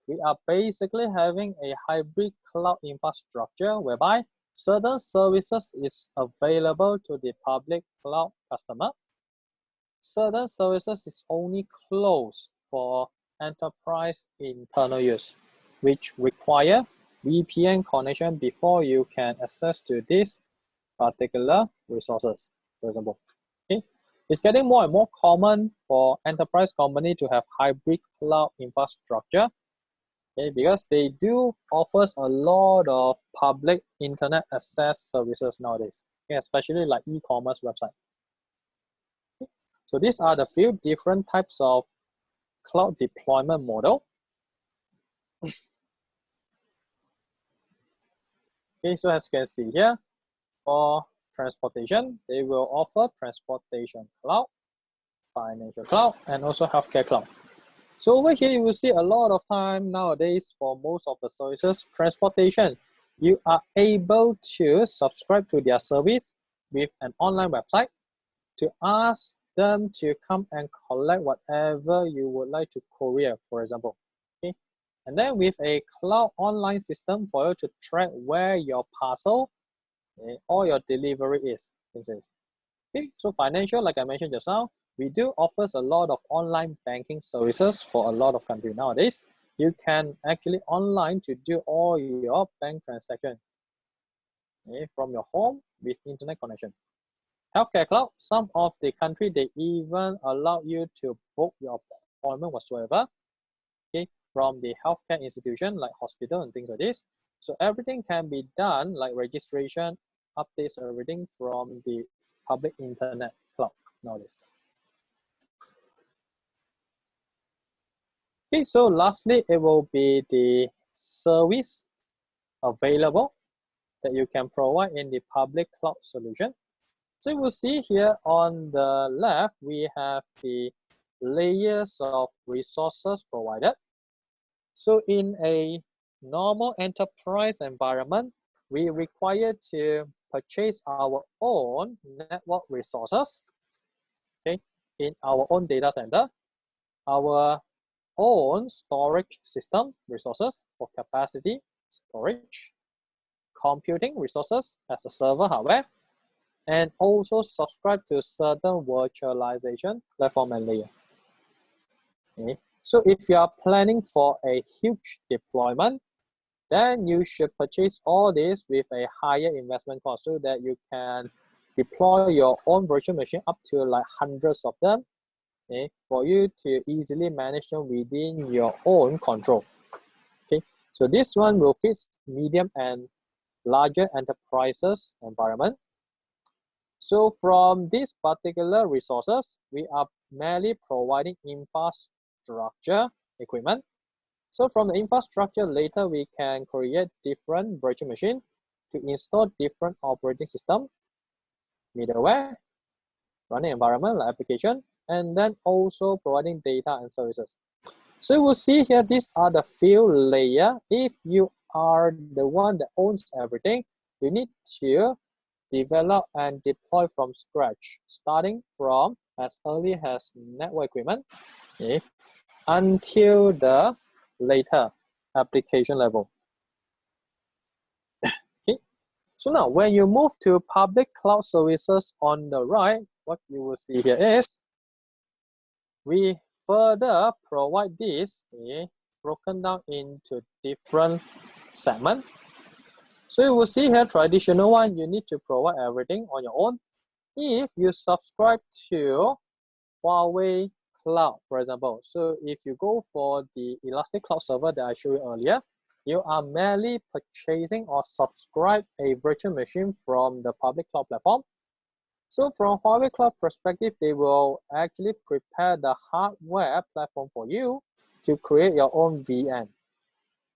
we are basically having a hybrid cloud infrastructure whereby certain services is available to the public cloud customer. Certain services is only closed for enterprise internal use, which require VPN connection before you can access to these particular resources, for example. Okay? It's getting more and more common for enterprise company to have hybrid cloud infrastructure, okay, because they do offers a lot of public internet access services nowadays, okay, especially like e-commerce website. Okay. So these are the few different types of cloud deployment model. Okay, so as you can see here, for transportation, they will offer transportation cloud, financial cloud, and also healthcare cloud. So over here, you will see a lot of time nowadays for most of the services, transportation, you are able to subscribe to their service with an online website to ask them to come and collect whatever you would like to courier, for example. Okay, and then with a cloud online system for you to track where your parcel or your delivery is. Okay, so financial, like I mentioned just now, we do offers a lot of online banking services for a lot of countries nowadays. You can actually online to do all your bank transactions from your home with internet connection. Healthcare cloud, some of the country, they even allow you to book your appointment whatsoever, okay, from the healthcare institution like hospital and things like this. So everything can be done like registration, updates, everything from the public internet cloud nowadays. Okay, so lastly, it will be the service available that you can provide in the public cloud solution. So you will see here on the left, we have the layers of resources provided. So in a normal enterprise environment, we require to purchase our own network resources, okay, in our own data center, our own storage system resources for capacity storage, computing resources as a server hardware, and also subscribe to certain virtualization platform and layer. Okay. So if you are planning for a huge deployment, then you should purchase all this with a higher investment cost so that you can deploy your own virtual machine up to like hundreds of them, okay, for you to easily manage them within your own control. Okay, so this one will fit medium and larger enterprises environment. So from these particular resources, we are merely providing infrastructure equipment. So from the infrastructure, later we can create different virtual machines to install different operating system, middleware, running environment like application, and then also providing data and services. So we'll see here, these are the few layers. If you are the one that owns everything, you need to develop and deploy from scratch, starting from as early as network equipment, okay, until the later application level. Okay, so now when you move to public cloud services on the right, what you will see here is we further provide this, okay, broken down into different segments. So you will see here, traditional one, you need to provide everything on your own. If you subscribe to Huawei Cloud, for example, so if you go for the Elastic Cloud Server that I showed you earlier, you are merely purchasing or subscribe a virtual machine from the public cloud platform. So from Huawei Cloud perspective, they will actually prepare the hardware platform for you to create your own VM.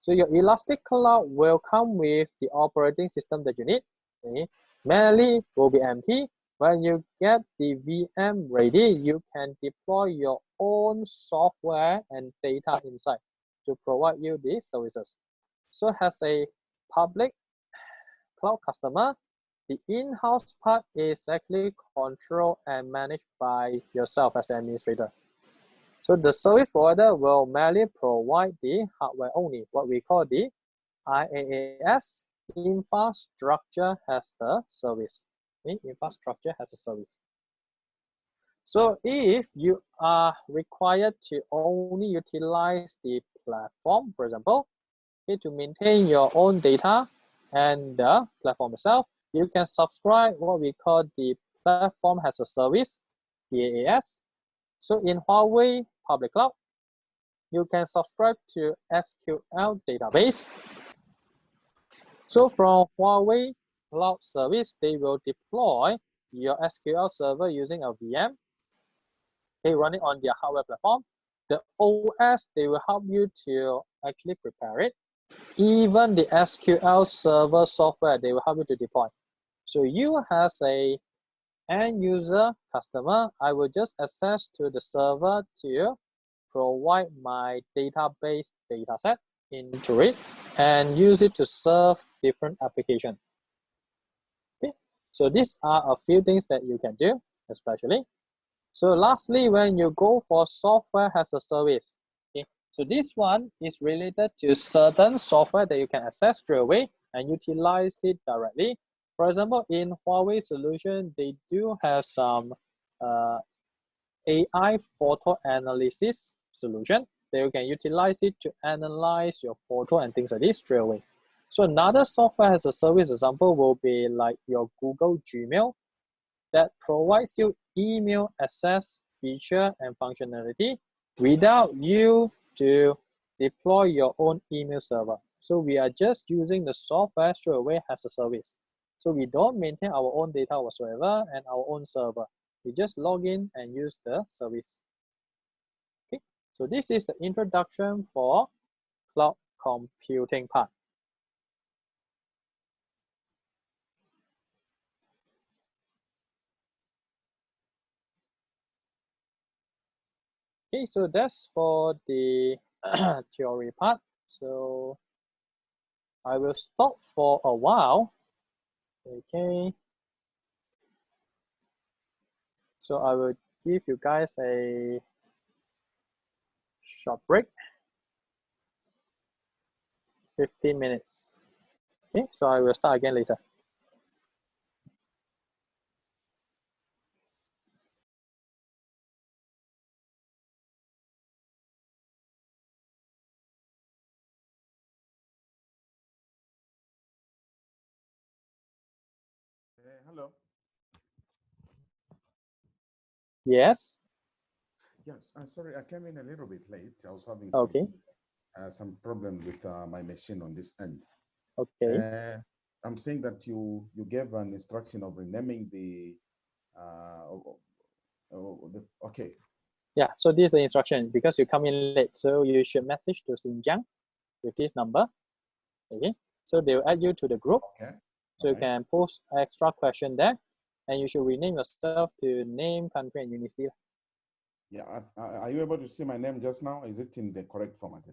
So your Elastic Cloud will come with the operating system that you need. Okay? Mainly will be empty. When you get the VM ready, you can deploy your own software and data inside to provide you these services. So as a public cloud customer, the in-house part is actually controlled and managed by yourself as an administrator. So the service provider will merely provide the hardware only, what we call the IaaS, infrastructure as a service. Okay? Infrastructure as a service. So if you are required to only utilize the platform, for example, okay, to maintain your own data and the platform itself, you can subscribe what we call the platform as a service, PaaS. So in Huawei Public Cloud, you can subscribe to SQL database. So from Huawei Cloud Service, they will deploy your SQL server using a VM, okay, running on their hardware platform. The OS, they will help you to actually prepare it. Even the SQL server software, they will help you to deploy. So you as a end user customer, I will just access to the server to provide my database dataset into it and use it to serve different applications. Okay, so these are a few things that you can do, especially. So lastly, when you go for software as a service, okay, so this one is related to certain software that you can access straight away and utilize it directly. For example, in Huawei solution, they do have some AI photo analysis solution that you can utilize it to analyze your photo and things like this straight away. So another software as a service example will be like your Google Gmail that provides you email access feature and functionality without you to deploy your own email server. So we are just using the software straight away as a service. So we don't maintain our own data whatsoever and our own server. We just log in and use the service. Okay, so this is the introduction for cloud computing part. Okay, so that's for the theory part. So I will stop for a while. Okay. So I will give you guys a short break, 15 minutes. Okay, so I will start again later. hello. Yes. Yes, I'm sorry, I came in a little bit late. I was having Okay. some problem with my machine on this end. Okay. Uh, I'm saying that you gave an instruction of renaming the okay. Yeah. So this is the instruction because you come in late. So you should message to Xinjiang with this number. Okay. So they will add you to the group. Okay. So All you right. can post extra question there, and you should rename yourself to name, country, and university. Yeah. Are you able to see my name just now? Is it in the correct format?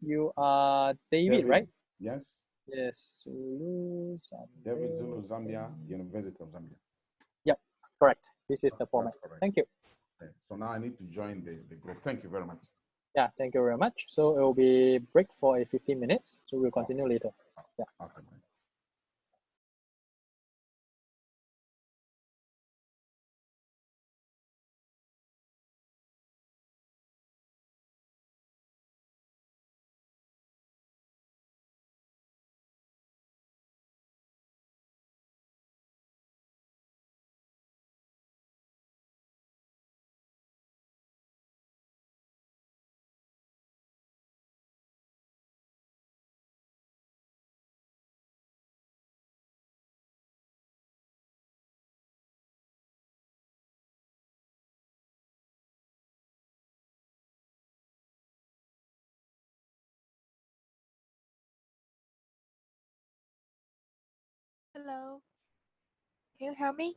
You are David, David. right? Yes. Yes. Zulu, David Zulu Zambia. Zambia, University of Zambia. Yep. Correct. This is the format. That's correct. Thank you. Okay. So now I need to join the group. Thank you very much. Yeah. Thank you very much. So it will be break for a 15 minutes. So we'll continue later. Yeah. Okay. Hello, can you hear me?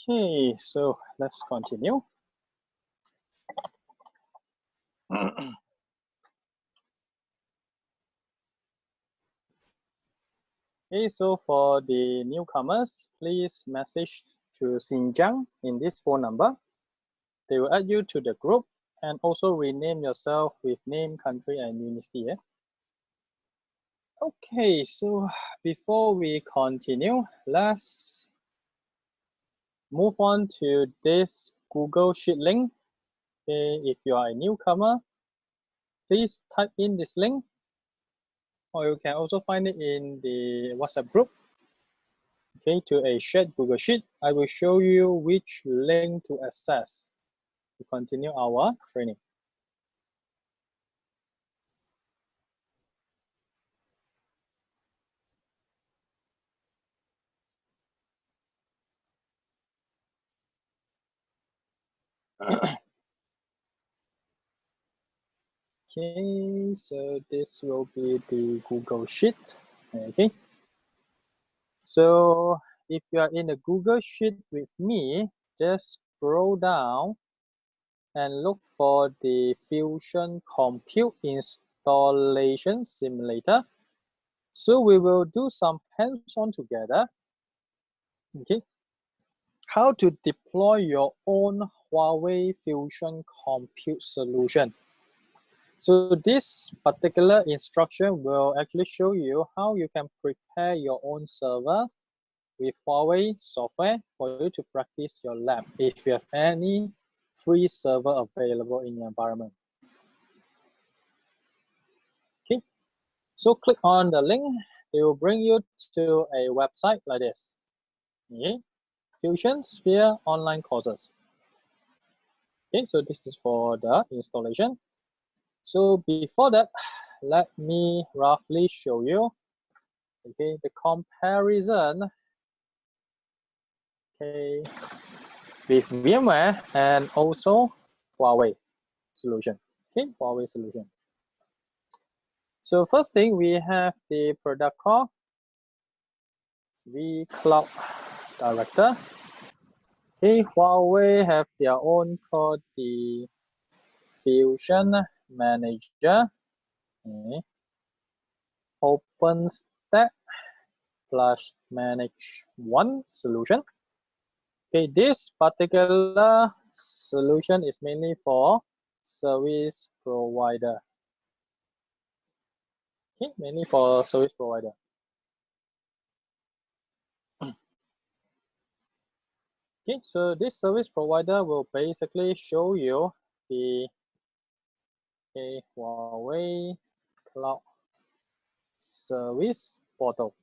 Okay, so let's continue. Okay, so for the newcomers, please message to Xinjiang in this phone number. They will add you to the group and also rename yourself with name, country, and university. Yeah? Okay, so before we continue, let's move on to this Google Sheet link. Okay, if you are a newcomer, please type in this link, or you can also find it in the WhatsApp group. Okay, to a shared Google Sheet, I will show you which link to access to continue our training. Okay, so this will be the Google Sheet. Okay, so if you are in the Google Sheet with me, just scroll down and look for the Fusion Compute Installation Simulator. So we will do some hands-on together. Okay, how to deploy your own Huawei Fusion Compute solution. So this particular instruction will actually show you how you can prepare your own server with Huawei software for you to practice your lab if you have any free server available in your environment. Okay, so click on the link. It will bring you to a website like this. Okay, Fusion Sphere online courses. Okay, so this is for the installation. So before that, let me roughly show you, okay, the comparison, okay, with VMware and also Huawei solution. Okay, Huawei solution. So first thing, we have the product called vCloud Director. Okay, Huawei have their own called the Fusion Manager. Okay. OpenStack plus Manage One solution. Okay, this particular solution is mainly for service provider. Okay, mainly for service provider. Okay, so this service provider will basically show you the Huawei Cloud Service Portal.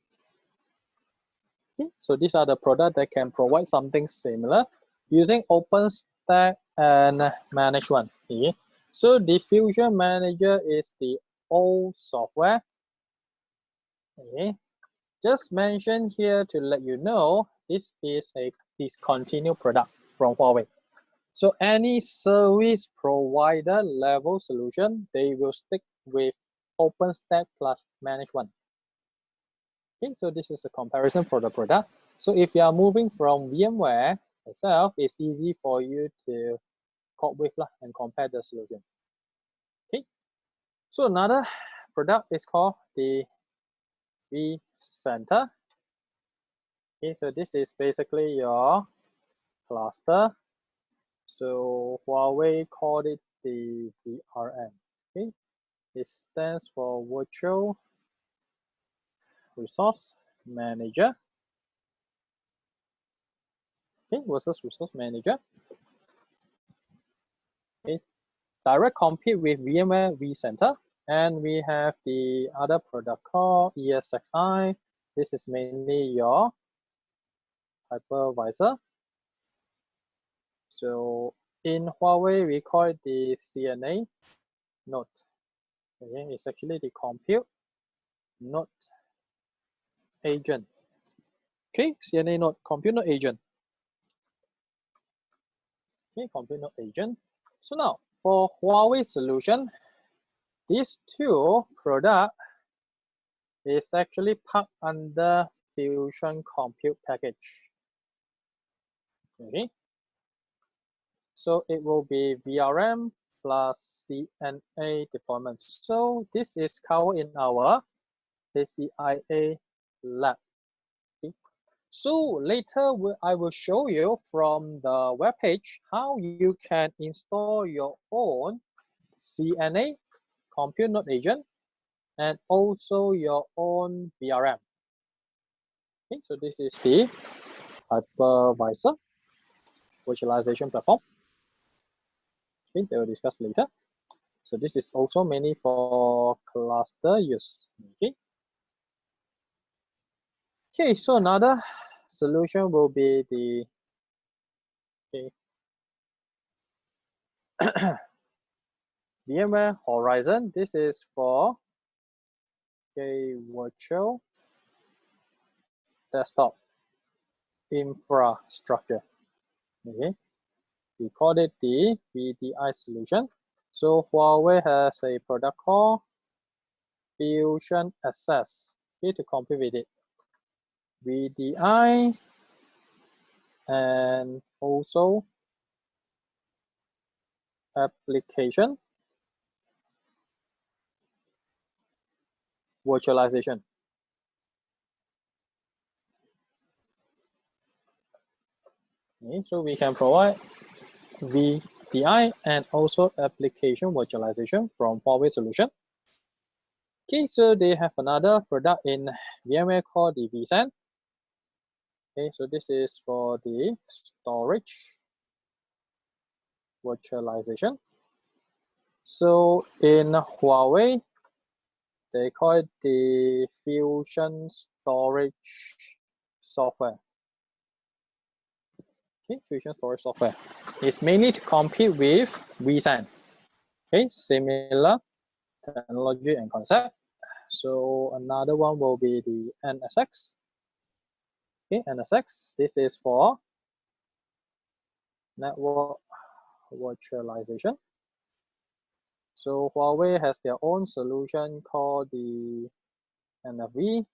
Okay, so these are the products that can provide something similar using OpenStack and Manage One. Okay, so the Fusion Manager is the old software. Okay, just mention here to let you know this is a discontinued product from Huawei. So any service provider level solution, they will stick with OpenStack plus Manage One. Okay, so this is a comparison for the product. So if you are moving from VMware itself, it's easy for you to cope with and compare the solution. Okay, so another product is called the vCenter. Okay, so this is basically your cluster. So Huawei called it the VRM. Okay, it stands for Virtual Resource Manager. Okay, versus Resource Manager. Okay, direct compete with VMware vCenter. And we have the other product called ESXi. This is mainly your hypervisor. So in Huawei, we call it the CNA node. Okay, it's actually the compute node agent. Okay, CNA node, compute node agent. Okay, compute node agent. So now for Huawei solution, these two products is actually part under Fusion Compute Package. Okay. So it will be VRM plus CNA deployment. So this is covered in our HCIA lab. Okay. So later I will show you from the web page how you can install your own CNA, compute node agent, and also your own VRM. Okay, so this is the hypervisor virtualization platform. Okay, they will discuss later. So this is also mainly for cluster use. Okay. Okay, so another solution will be the VMware Horizon. This is for virtual desktop infrastructure. Okay, we call it the VDI solution. So Huawei has a product called Fusion Access. Okay, to compete with it, VDI and also application virtualization. Okay, so we can provide VDI and also application virtualization from Huawei solution. Okay, so they have another product in VMware called the vSAN. Okay, so this is for the storage virtualization. So in Huawei, they call it the Fusion Storage Software. Okay, Fusion Storage Software. It's mainly to compete with vSAN. Okay, similar technology and concept. So another one will be the NSX. Okay, NSX. This is for network virtualization. So Huawei has their own solution called the NFV.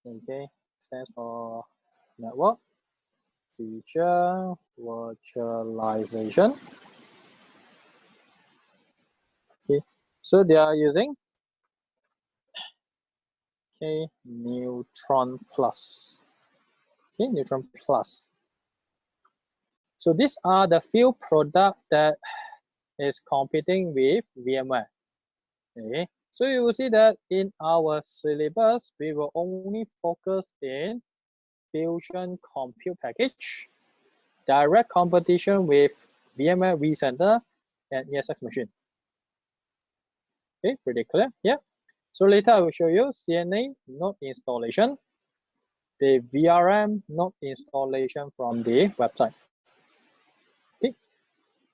Okay, stands for network feature virtualization. Okay, so they are using Neutron Plus. Okay, Neutron Plus. So these are the few products that is competing with VMware. Okay, so you will see that in our syllabus, we will only focus in Fusion Compute Package, direct competition with VMware vCenter and ESX machine. Okay, pretty clear. Yeah. So later I will show you CNA node installation, the VRM node installation from the website. Okay.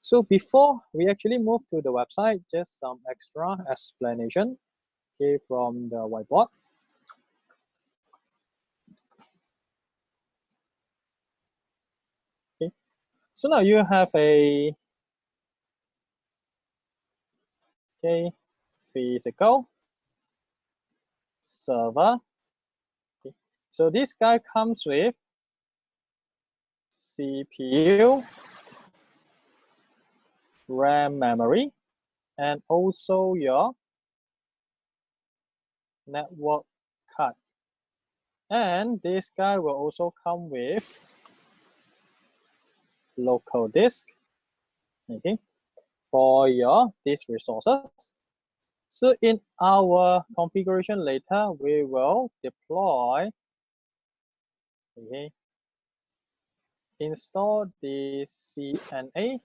So before we actually move to the website, just some extra explanation, okay, from the whiteboard. Okay. So now you have a physical server. Okay. So this guy comes with CPU, RAM memory, and also your network card. And this guy will also come with local disk, okay, for your disk resources. So in our configuration later, we will deploy, okay, install the CNA.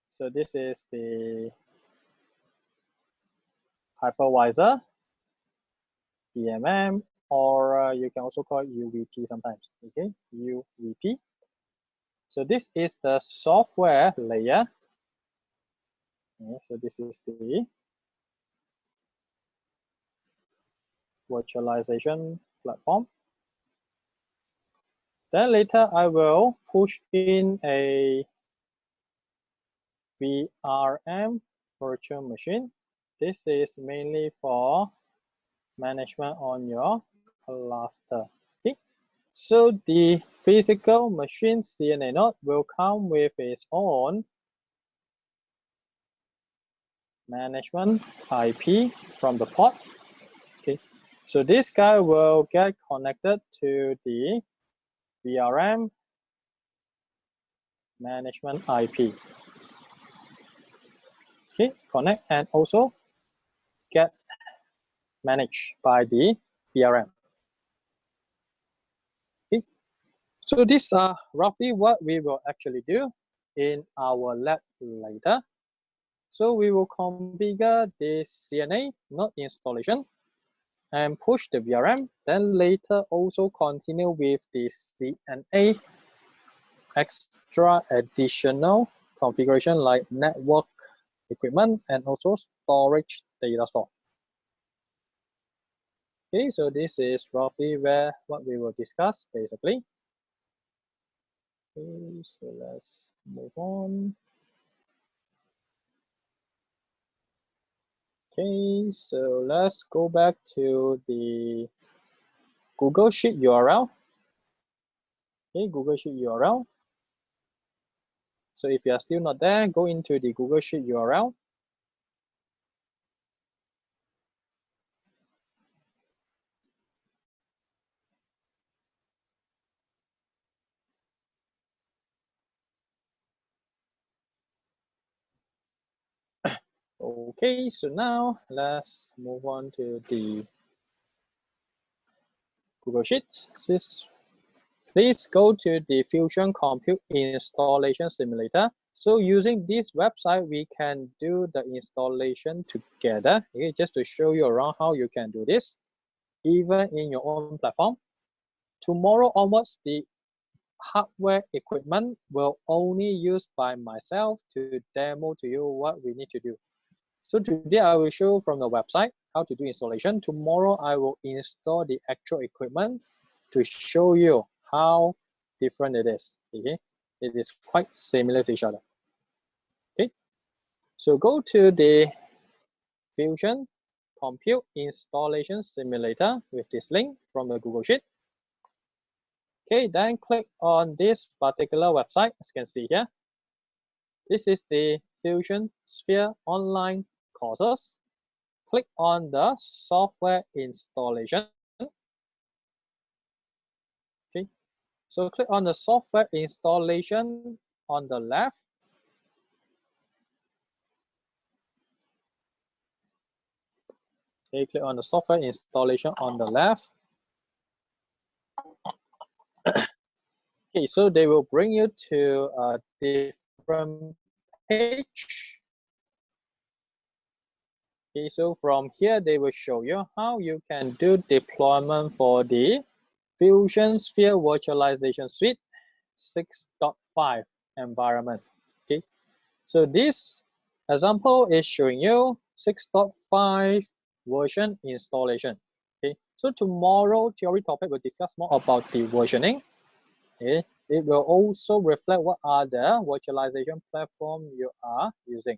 So this is the hypervisor, EMM, or you can also call it UVP sometimes, okay, UVP. So this is the software layer. Okay, so this is the virtualization platform. Then later I will push in a VRM virtual machine. This is mainly for management on your cluster. Okay. So the physical machine CNA node will come with its own management IP from the port. Okay, so this guy will get connected to the VRM management IP. Okay, connect and also get managed by the VRM. Okay, so these are roughly what we will actually do in our lab later. So we will configure this CNA node installation and push the VRM, then later also continue with the CNA extra additional configuration like network equipment and also storage data store. Okay, so this is roughly what we will discuss basically. Okay, so let's move on. Okay, so let's go back to the Google Sheet URL. Okay, Google Sheet URL. So if you are still not there, go into the Google Sheet URL. Okay, so now let's move on to the Google Sheet. Please go to the Fusion Compute Installation Simulator. So using this website, we can do the installation together. Okay, just to show you around how you can do this, even in your own platform. Tomorrow onwards, the hardware equipment will only used by myself to demo to you what we need to do. So today I will show from the website how to do installation. Tomorrow I will install the actual equipment to show you how different it is. Okay, it is quite similar to each other. Okay, so go to the Fusion Compute Installation Simulator with this link from the Google Sheet. Okay, then click on this particular website, as you can see here. This is the Fusion Sphere online courses. Click on the software installation. Okay, so click on the software installation on the left. Okay, click on the software installation on the left. Okay, so they will bring you to a different page. Okay, so from here, they will show you how you can do deployment for the Fusion Sphere Virtualization Suite 6.5 environment. Okay, so this example is showing you 6.5 version installation. Okay, so tomorrow theory topic will discuss more about the versioning. Okay, it will also reflect what are the virtualization platform you are using.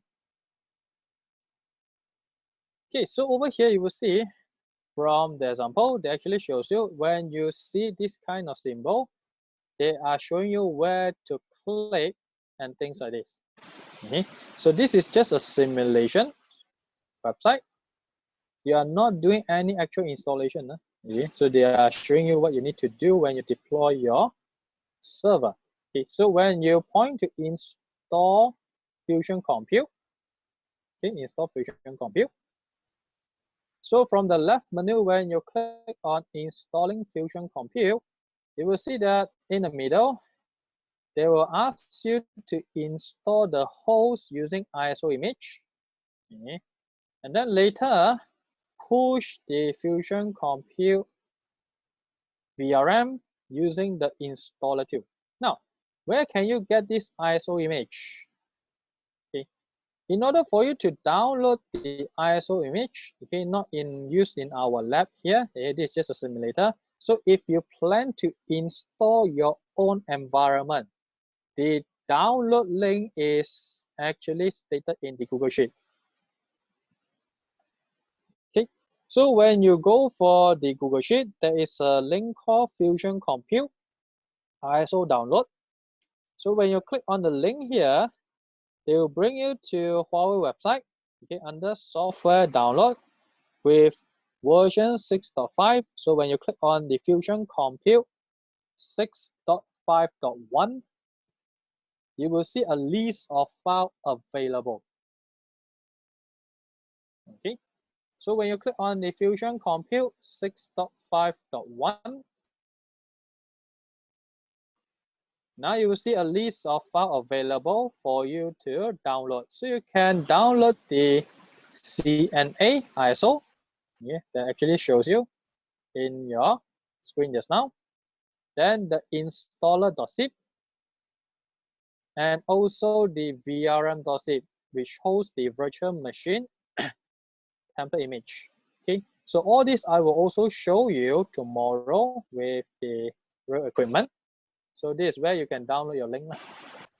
Okay, so over here you will see from the example, they actually shows you when you see this kind of symbol, they are showing you where to click and things like this. Okay, so this is just a simulation website. You are not doing any actual installation. Okay, so they are showing you what you need to do when you deploy your server. Okay, so when you point to install Fusion Compute, okay, install Fusion Compute. So from the left menu, when you click on installing Fusion Compute, you will see that in the middle, they will ask you to install the host using ISO image. Okay. And then later, push the Fusion Compute VRM using the installer tool. Now, where can you get this ISO image? Okay. In order for you to download the ISO image, okay, not in use in our lab here, it is just a simulator. So if you plan to install your own environment, the download link is actually stated in the Google Sheet. Okay, so when you go for the Google Sheet, there is a link called Fusion Compute. ISO download. So when you click on the link here, they will bring you to Huawei website, okay, under software download with version 6.5. So when you click on the Fusion Compute 6.5.1, you will see a list of files available. Okay, so when you click on the Fusion Compute 6.5.1, now you will see a list of files available for you to download. So you can download the CNA ISO. Yeah, that actually shows you in your screen just now. Then the installer.zip and also the vrm.zip, which hosts the virtual machine template image. Okay, so all this I will also show you tomorrow with the real equipment. So this is where you can download your link.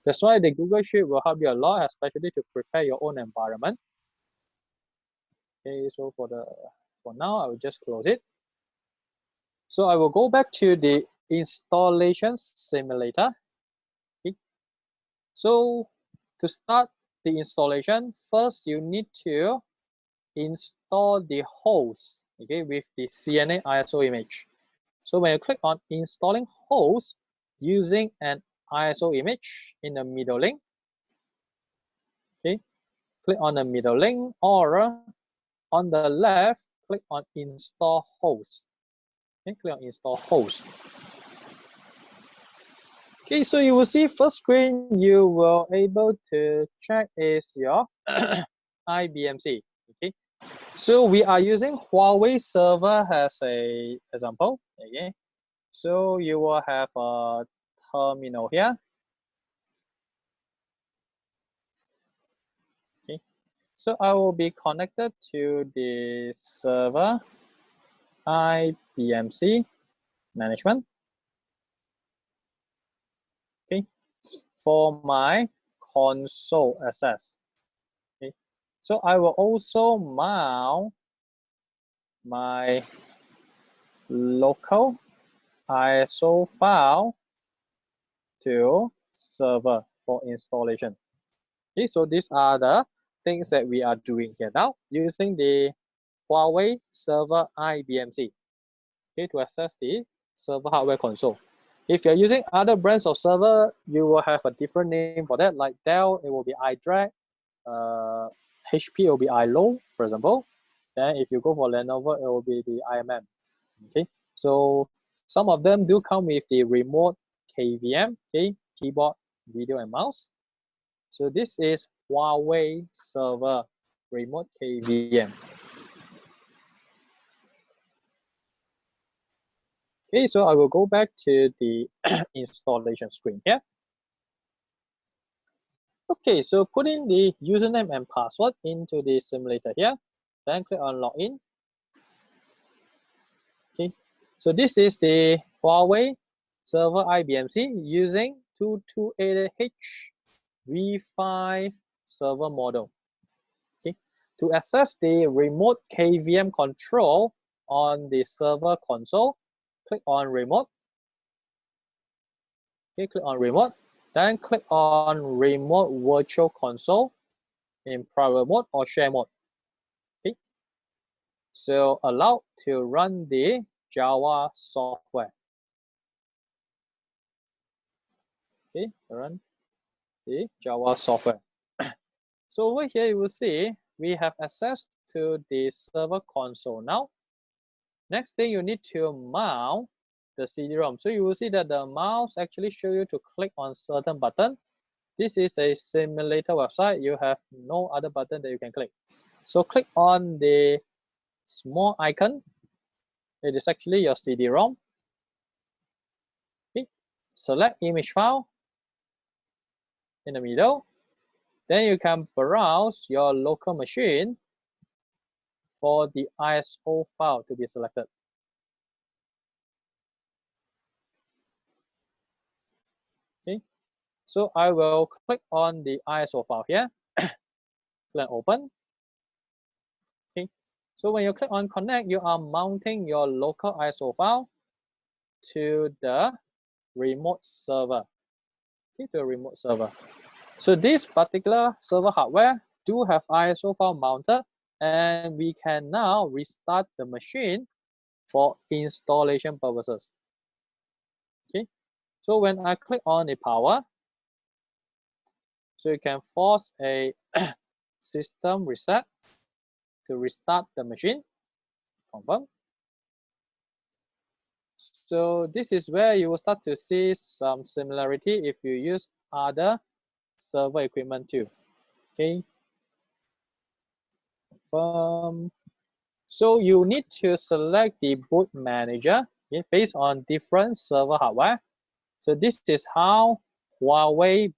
That's why the Google Sheet will help you a lot, especially to prepare your own environment. Okay, so for now, I will just close it. So I will go back to the installation simulator. Okay. So to start the installation, first you need to install the host, okay, with the CNA ISO image. So when you click on installing host using an ISO image in the middle link, okay, click on the middle link, or on the left, click on install host. Okay, click on install host. Okay, so you will see first screen you will able to check is your IBMC. Okay, so we are using Huawei server as a example. Okay, so you will have a terminal here. Okay, so I will be connected to the server IBMC management. Okay, for my console access. Okay, so I will also mount my local ISO file to server for installation. Okay, so these are the things that we are doing here now using the Huawei server IBMC, okay, to access the server hardware console. If you're using other brands of server, you will have a different name for that. Like Dell, it will be iDrag. HP will be iLow, for example. Then if you go for Lenovo, it will be the IMM. Okay, so some of them do come with the remote KVM, okay, keyboard, video, and mouse. So this is Huawei server remote KVM. Okay, so I will go back to the installation screen here. Okay, so put in the username and password into the simulator here. Then click on login. Okay, so this is the Huawei server IBMC using 228H V5 server model. Okay, to access the remote KVM control on the server console, click on remote. Okay, click on remote. Then click on remote virtual console in private mode or share mode. Okay, so allow to run the Java software. Okay, run the Java software. So over here you will see we have access to the server console now. Next thing you need to mount the CD-ROM. So you will see that the mouse actually show you to click on certain button. This is a simulator website. You have no other button that you can click. So click on the small icon. It is actually your CD-ROM. Okay. Select image file in the middle. Then you can browse your local machine for the ISO file to be selected. Okay, so I will click on the ISO file here. Click open. Okay, so when you click on connect, you are mounting your local ISO file to the remote server. Okay, to a remote server. So this particular server hardware do have ISO file mounted, and we can now restart the machine for installation purposes. Okay, so when I click on the power, so you can force a system reset to restart the machine. Confirm. So this is where you will start to see some similarity if you use other server equipment too. Okay. So you need to select the boot manager, okay, based on different server hardware. So this is how Huawei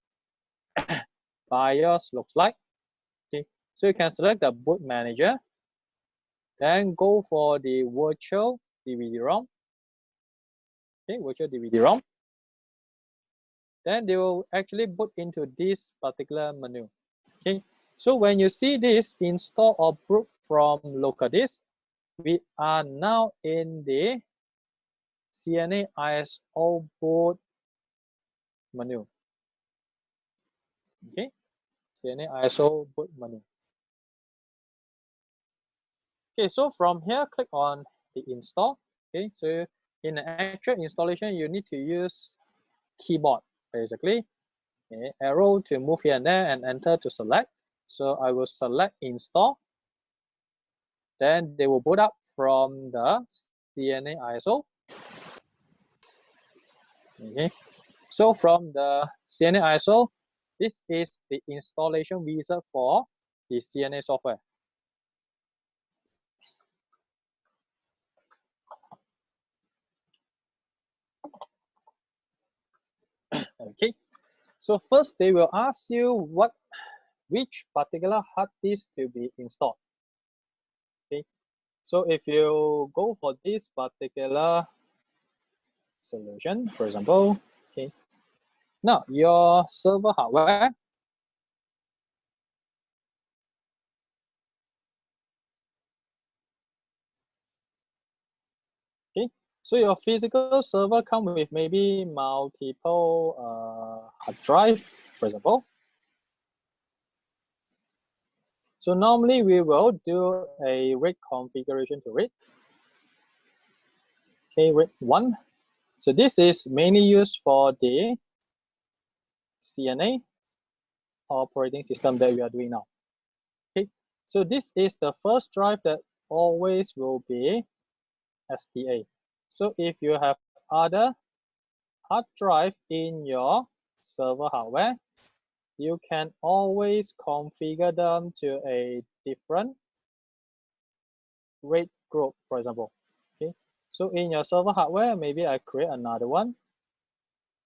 BIOS looks like. Okay. So you can select the boot manager, then go for the virtual DVD-ROM. Okay, virtual DVD-ROM. Then they will actually boot into this particular menu. Okay, so when you see this install or boot from local disk, we are now in the CNA ISO boot menu. Okay, CNA ISO boot menu. Okay, so from here, click on the install. Okay, so in the actual installation, you need to use keyboard basically. Okay, arrow to move here and there, and enter to select. So I will select install. Then they will boot up from the CNA ISO. Okay, so from the CNA ISO, this is the installation wizard for the CNA software. Okay, so first they will ask you which particular hard disk to be installed. Okay, so if you go for this particular solution, for example, okay, now your server hardware, okay, so your physical server come with maybe multiple hard drive, for example. So normally we will do a RAID configuration to RAID. Okay, RAID 1. So this is mainly used for the CNA operating system that we are doing now. Okay, so this is the first drive that always will be SDA. So if you have other hard drive in your server hardware, you can always configure them to a different RAID group, for example. Okay, so in your server hardware, maybe I create another one,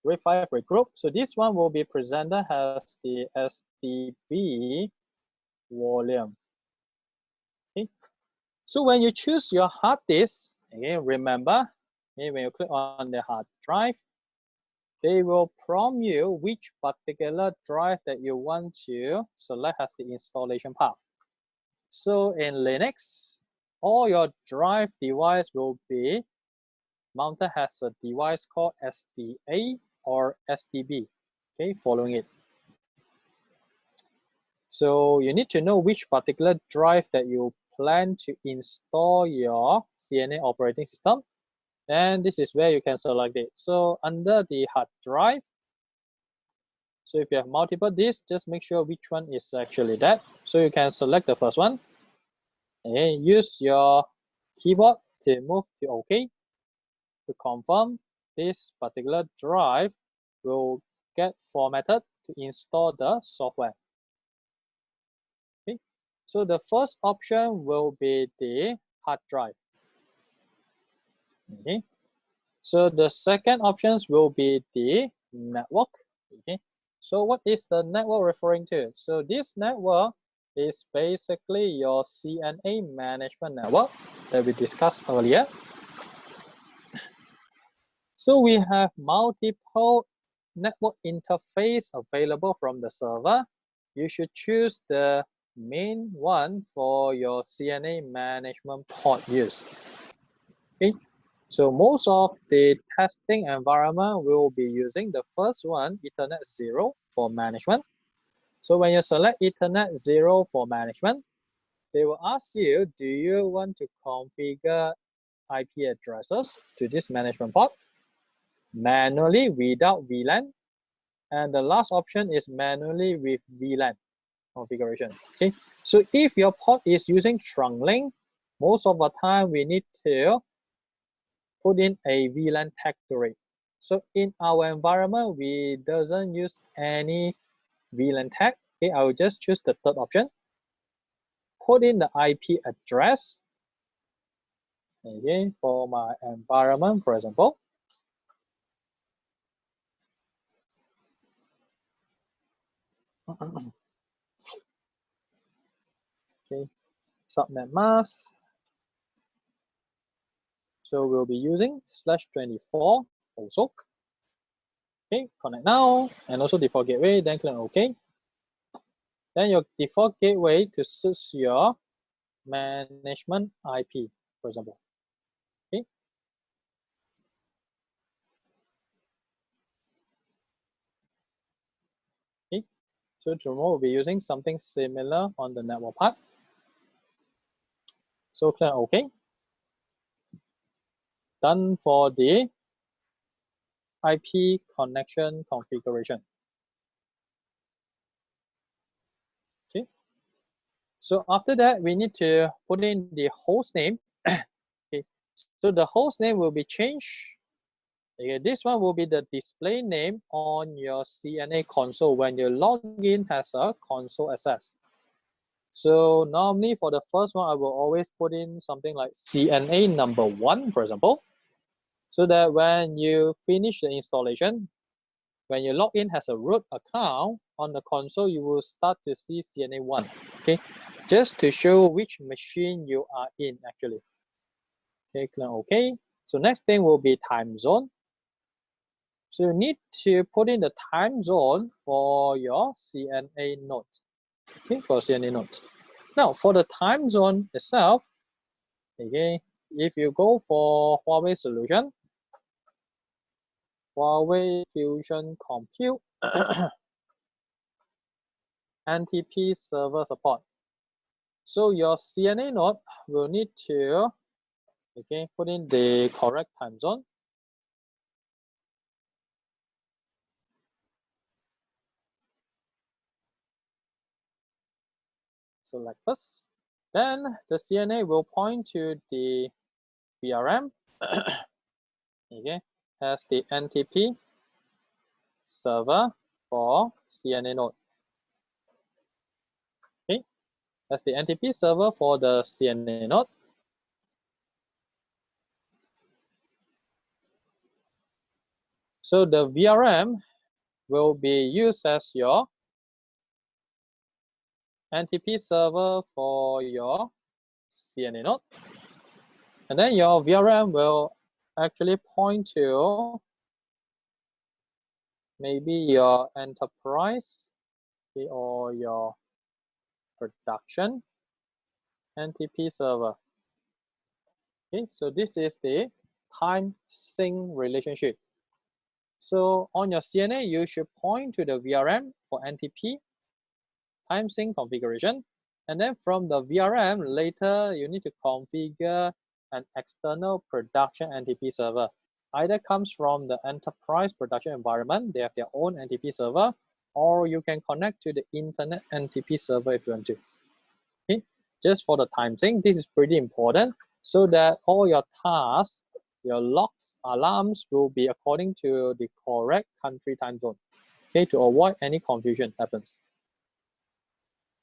RAID 5 RAID group. So this one will be presented as the SDB volume. Okay, so when you choose your hard disk, again, remember, okay, when you click on the hard drive, they will prompt you which particular drive that you want to select as the installation path. So in Linux, all your drive device will be mounted as a device called SDA or SDB, okay, following it. So you need to know which particular drive that you plan to install your CNA operating system. And this is where you can select it. So under the hard drive, so if you have multiple disks, just make sure which one is actually that. So you can select the first one. Okay, use your keyboard to move to OK to confirm this particular drive will get formatted to install the software. Okay, so the first option will be the hard drive. Okay, so the second options will be the network. Okay, so what is the network referring to? So this network is basically your CNA management network that we discussed earlier. So we have multiple network interface available from the server. You should choose the main one for your CNA management port use. Okay, So most of the testing environment will be using the first one, Ethernet 0 for management. So when you select Ethernet 0 for management, they will ask you, do you want to configure IP addresses to this management port manually without VLAN? And the last option is manually with VLAN configuration. Okay, so if your port is using trunk link, most of the time we need to put in a VLAN tag to it. So in our environment, we doesn't use any VLAN tag. Okay, I will just choose the third option. Put in the IP address. Okay, for my environment, for example. Okay, subnet mask. So we'll be using /24 also. Okay, connect now, and also default gateway, then click OK. Then your default gateway to suit your management IP, for example. Okay. Okay. So tomorrow we'll be using something similar on the network part. So click OK. Done for the IP connection configuration. Okay. So after that, we need to put in the host name. Okay. So the host name will be changed. Okay, this one will be the display name on your CNA console when you log in as a console access. So normally for the first one, I will always put in something like CNA number 1, for example, so that when you finish the installation, when you log in as a root account on the console, you will start to see CNA 1, okay, just to show which machine you are in actually. Okay, click OK. So next thing will be time zone. So you need to put in the time zone for your CNA node. Okay, for CNA node. Now for the time zone itself, okay, if you go for Huawei solution, Huawei Fusion Compute, NTP server support. So your CNA node will need to, okay, put in the correct time zone. So like this. Then the CNA will point to the VRM, okay, as the NTP server for CNA node. Okay, that's the NTP server for the CNA node. So the VRM will be used as your NTP server for your CNA node. And then your VRM will actually point to maybe your enterprise, okay, or your production NTP server. Okay, so this is the time sync relationship. So on your CNA, you should point to the VRM for NTP time sync configuration. And then from the VRM, later you need to configure an external production NTP server. Either comes from the enterprise production environment, they have their own NTP server, or you can connect to the internet NTP server if you want to. Okay, just for the time sync, this is pretty important so that all your tasks, your logs, alarms will be according to the correct country time zone, okay, to avoid any confusion happens.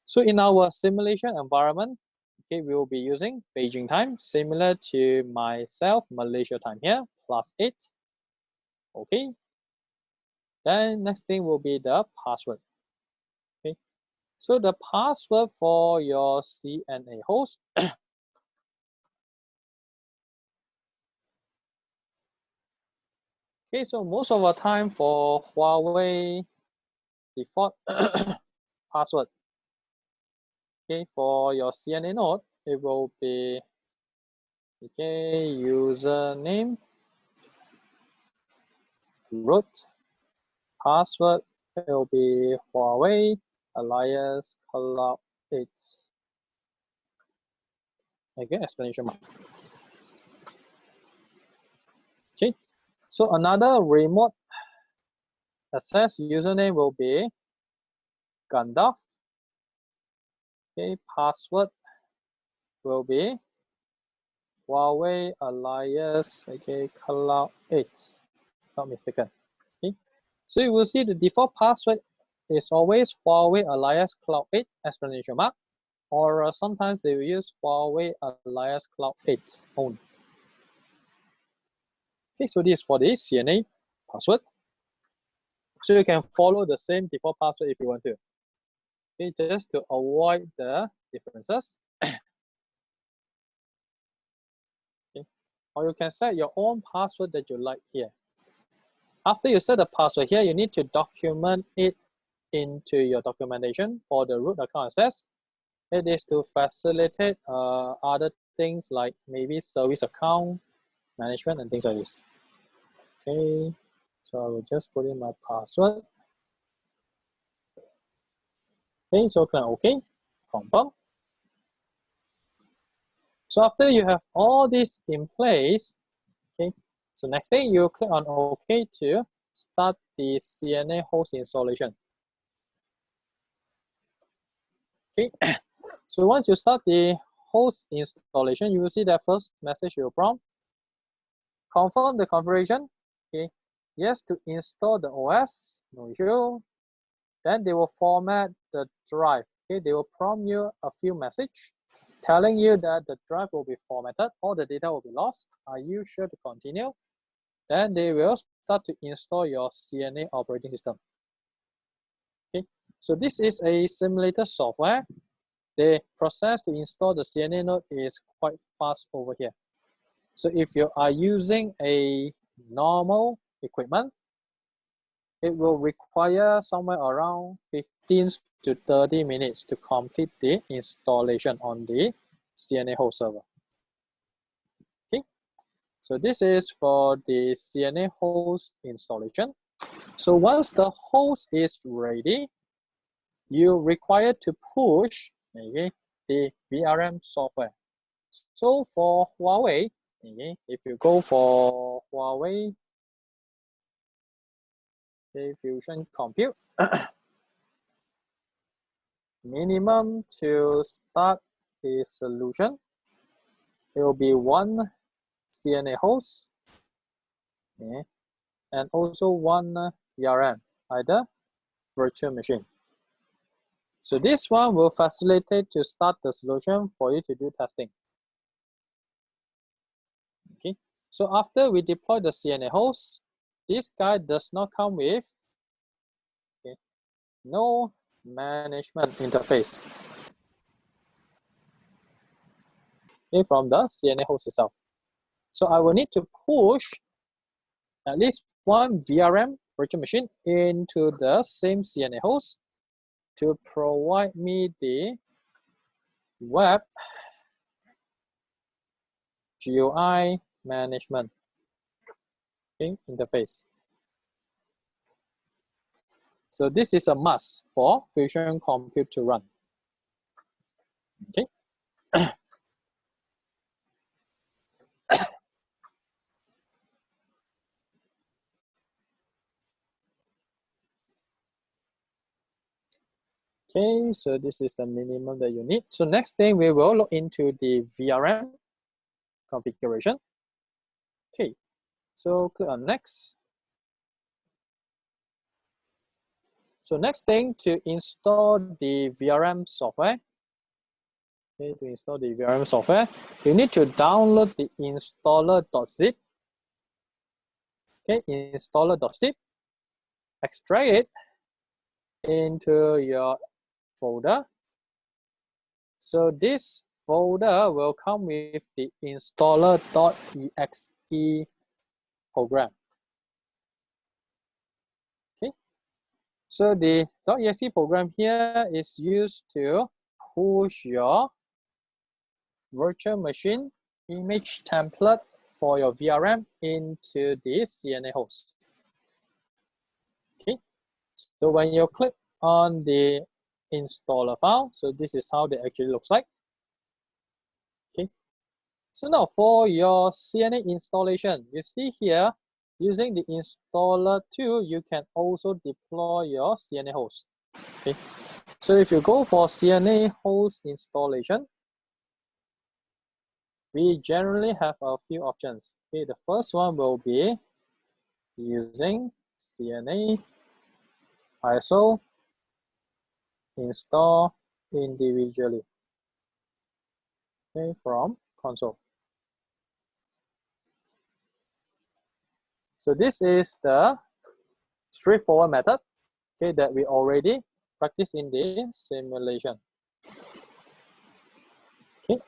So in our simulation environment, okay, we will be using Beijing time, similar to myself, Malaysia time here, +8. Okay. Then next thing will be the password. Okay. So the password for your CNA host. Okay, so most of the time for Huawei default password, okay, for your CNA node, it will be Okay, username, root, password will be Huawei alias Cloud 8. Again, explanation mark. Okay, so another remote access username will be Gandalf. Okay, password will be Huawei alias, okay, Cloud 8, not mistaken. Okay, so you will see the default password is always Huawei alias Cloud 8 explanation mark, or sometimes they will use Huawei alias Cloud 8 only. Okay, so this is for the CNA password. So you can follow the same default password if you want to. Okay, just to avoid the differences. Okay. Or you can set your own password that you like here. After you set the password here, you need to document it into your documentation for the root account access. It is to facilitate other things like maybe service account management and things like this. Okay, so I will just put in my password. Okay, so click OK, confirm. So after you have all this in place, okay, so next thing you click on OK to start the CNA host installation. Okay, so once you start the host installation, you will see that first message will prompt. Confirm the configuration. Okay, yes to install the OS, no issue. Then they will format the drive. Okay, they will prompt you a few messages telling you that the drive will be formatted, all the data will be lost. Are you sure to continue? Then they will start to install your CNA operating system. Okay, so this is a simulator software. The process to install the CNA node is quite fast over here. So if you are using a normal equipment, it will require somewhere around 15 to 30 minutes to complete the installation on the CNA host server. Okay, so this is for the CNA host installation. So once the host is ready, you require to push the VRM software. So for Huawei, if you go for Huawei Fusion Compute, minimum to start the solution, it will be one CNA host, and also one VRM, either virtual machine. So this one will facilitate to start the solution for you to do testing. Okay, so after we deploy the CNA host, this guy does not come with no management interface from the CNA host itself. So I will need to push at least one VRM virtual machine into the same CNA host to provide me the web GUI management interface. So this is a must for Fusion Compute to run. Okay. Okay, so this is the minimum that you need. So next thing we will look into the VRM configuration. Okay, so click on next. So next thing to install the VRM software. Okay, to install the VRM software, you need to download the installer.zip. Okay, installer.zip. Extract it into your folder. So this folder will come with the installer.exe program. Okay, so the .exe program here is used to push your virtual machine image template for your VRM into the CNA host. Okay, so when you click on the installer file, so this is how they actually looks like. Okay, so now for your CNA installation, you see here, using the installer tool, you can also deploy your CNA host. Okay, so if you go for CNA host installation, we generally have a few options. Okay, the first one will be using CNA ISO install individually, okay, from console. So this is the straightforward method, okay, that we already practiced in the simulation. Okay,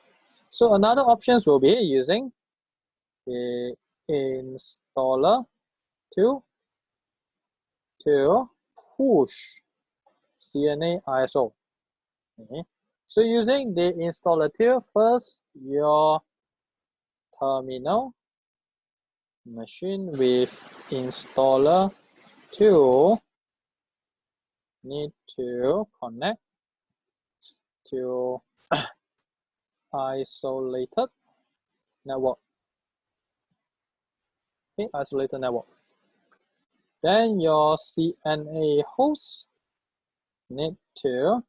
so another options will be using the installer tool to push CNA ISO. Okay, so using the installer tool, first your terminal machine with installer tool need to connect to isolated network. Okay, isolated network. Then your CNA host need to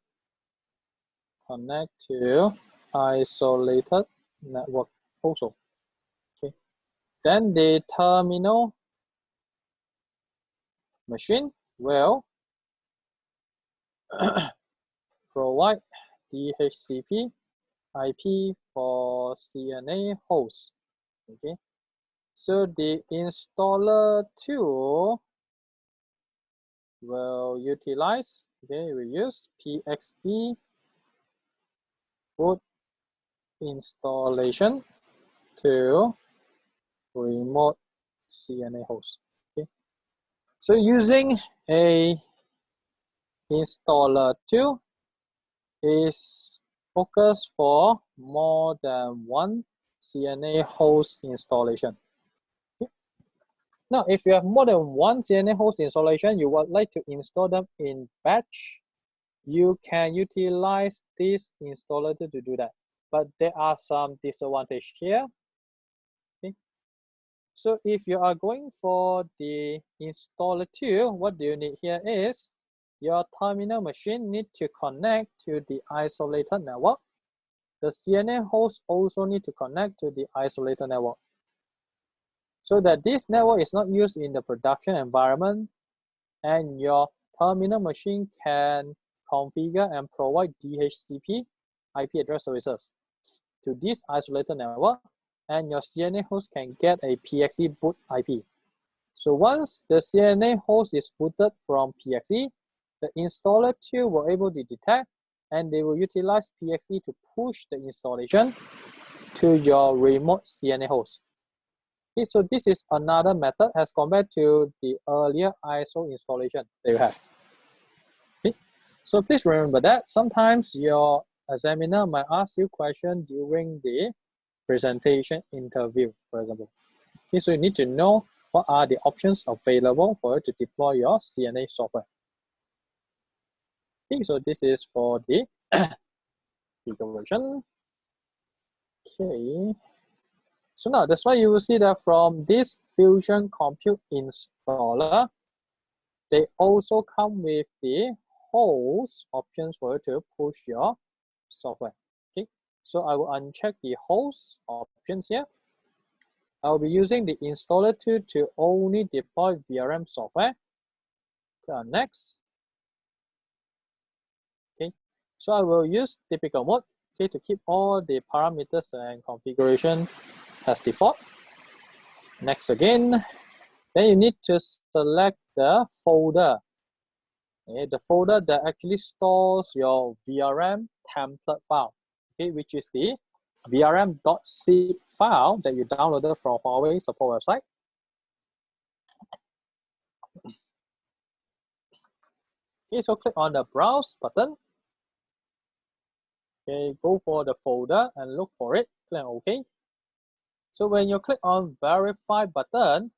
connect to isolated network also. Okay. Then the terminal machine will provide DHCP IP for CNA host. Okay, so the installer tool will utilize, okay, we use PXE boot installation to remote CNA host. Okay, so using a installer tool is focused for more than one CNA host installation. Okay. Now, if you have more than one CNA host installation, you would like to install them in batch, you can utilize this installer to do that. But there are some disadvantages here. Okay. So if you are going for the installer tool, what do you need here is your terminal machine need to connect to the isolated network. The CNA host also need to connect to the isolated network, so that this network is not used in the production environment, and your terminal machine can configure and provide DHCP IP address services to this isolated network, and your CNA host can get a PXE boot IP. So once the CNA host is booted from PXE, the installer tool will able to detect, and they will utilize PXE to push the installation to your remote CNA host. Okay, so this is another method as compared to the earlier ISO installation that you have. Okay, so please remember that sometimes your examiner might ask you questions during the presentation interview, for example. Okay, so you need to know what are the options available for you to deploy your CNA software. Okay, so this is for the bigger version. Okay, so now that's why you will see that from this Fusion Compute installer, they also come with the host options for you to push your software. Okay, so I will uncheck the host options here. I'll be using the installer tool to only deploy VRM software. Click on next. Okay, so I will use typical mode, okay, to keep all the parameters and configuration as default. Next again. Then you need to select the folder, okay, the folder that actually stores your VRM template file, okay, which is the vrm.zip file that you downloaded from Huawei support website. Okay, so click on the browse button. Okay, go for the folder and look for it. Click on OK. So when you click on verify button,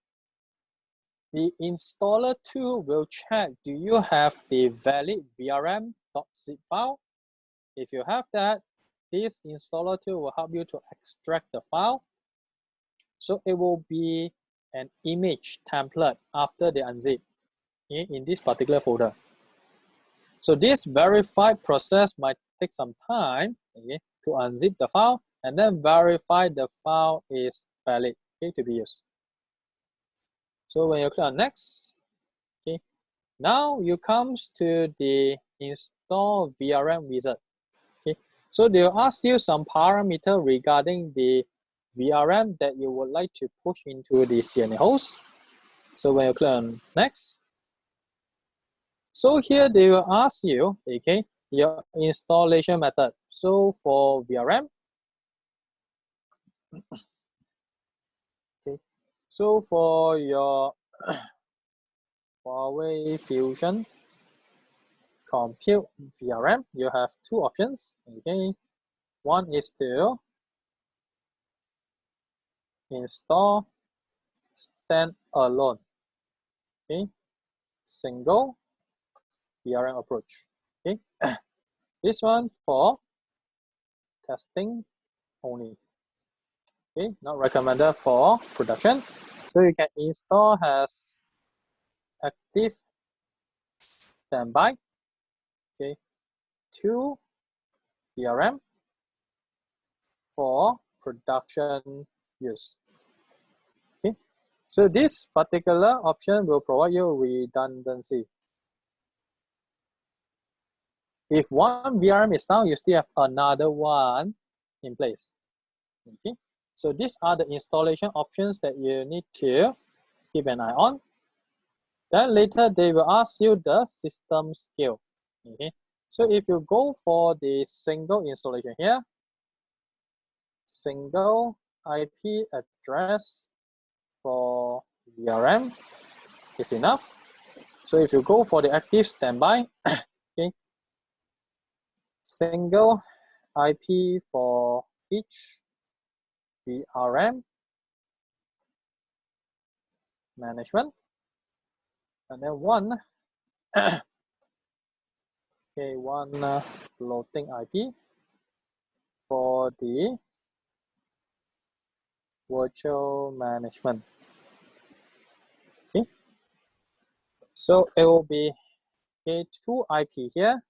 the installer tool will check, do you have the valid vrm.zip file? If you have that, this installer tool will help you to extract the file. So it will be an image template after the unzip in this particular folder. So this verified process might take some time to unzip the file and then verify the file is valid to be used. So when you click on next, now you comes to the install VRM wizard. So they will ask you some parameter regarding the VRM that you would like to push into the CNA host. So when you click on next, so here they will ask you, your installation method. So for VRM, so for your Huawei Fusion Compute VRM, you have two options. One is to install standalone, single VRM approach. This one for testing only. Not recommended for production. So you can install as active standby. 2 VRM for production use. So this particular option will provide you redundancy. If one VRM is down, you still have another one in place. So these are the installation options that you need to keep an eye on. Then later they will ask you the system scale. So if you go for the single installation here, single IP address for VRM is enough. So if you go for the active standby, single IP for each VRM management, and then one one floating IP for the virtual management. So it will be two IP here.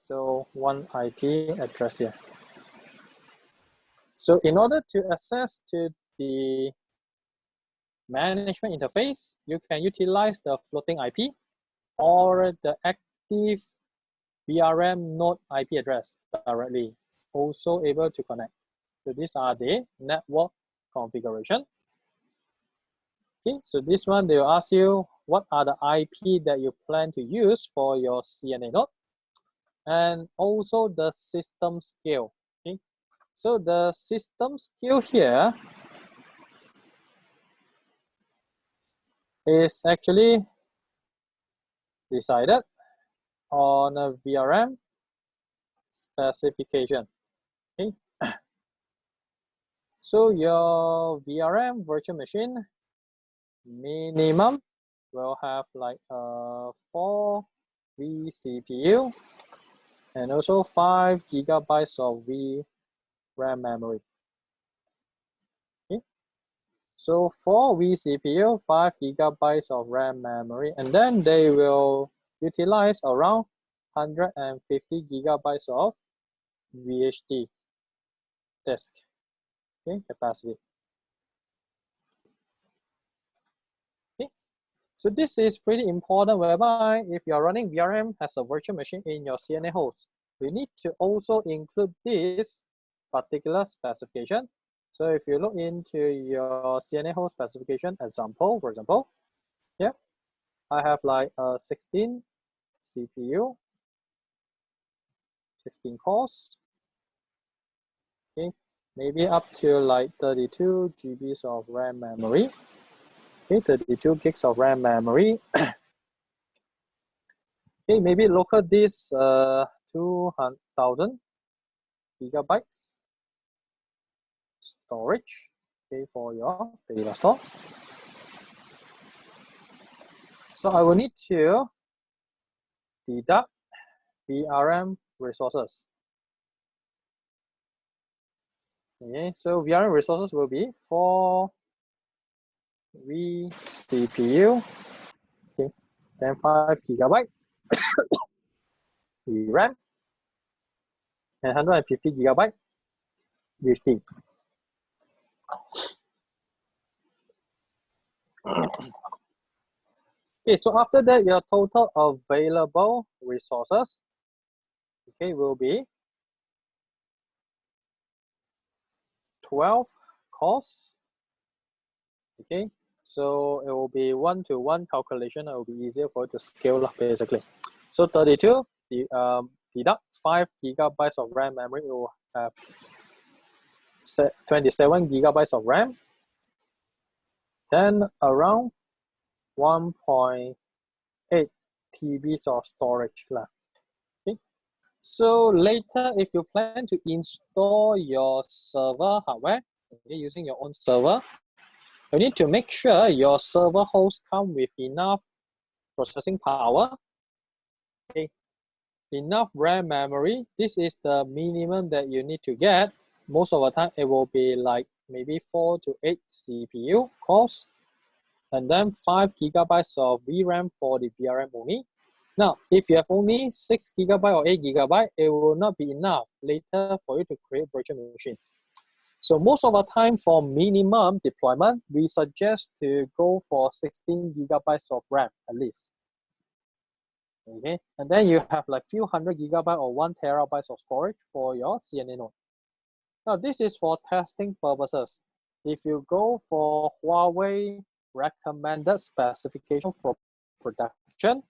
So one IP address here. So in order to access to the management interface, you can utilize the floating IP or the active VRM node IP address directly, also able to connect. So these are the network configuration. So this one, they will ask you what are the IP that you plan to use for your CNA node, and also the system scale. So the system scale here is actually decided on a VRM specification. So your VRM virtual machine minimum will have like 4 vCPU and also 5 gigabytes of VRAM memory. So 4 vCPU, 5 gigabytes of RAM memory, and then they will utilize around 150 gigabytes of VHD disk capacity. So this is pretty important, whereby if you're running VRM as a virtual machine in your CNA host, we need to also include this particular specification. So if you look into your CNA host specification example, for example, I have like 16 CPU, 16 cores, maybe up to like 32 GBs of RAM memory, 32 gigs of RAM memory. Maybe local disk 2,000 gigabytes storage, okay, for your data store. So I will need to deduct VRM resources. Okay, so VRM resources will be for vCPU, okay, then 5 gigabyte VRAM, and 150 gigabyte VT. Okay, so after that, your total available resources, okay, will be 12 cores. Okay, so it will be one-to-one calculation. It will be easier for you to scale up basically. So 32, deduct 5 gigabytes of RAM memory. It will have 27 gigabytes of RAM. Then around 1.8 TBs of storage left. Okay, so later if you plan to install your server hardware, okay, using your own server, you need to make sure your server host come with enough processing power, okay, enough RAM memory. This is the minimum that you need to get. Most of the time it will be like maybe 4 to 8 CPU cores, and then 5 gigabytes of VRAM for the VRM only. Now, if you have only 6 gigabyte or 8 gigabyte, it will not be enough later for you to create virtual machine. So most of the time for minimum deployment, we suggest to go for 16 gigabytes of RAM at least. Okay, and then you have like few hundred gigabyte or 1 terabyte of storage for your CNA node. Now this is for testing purposes. If you go for Huawei recommended specification for production,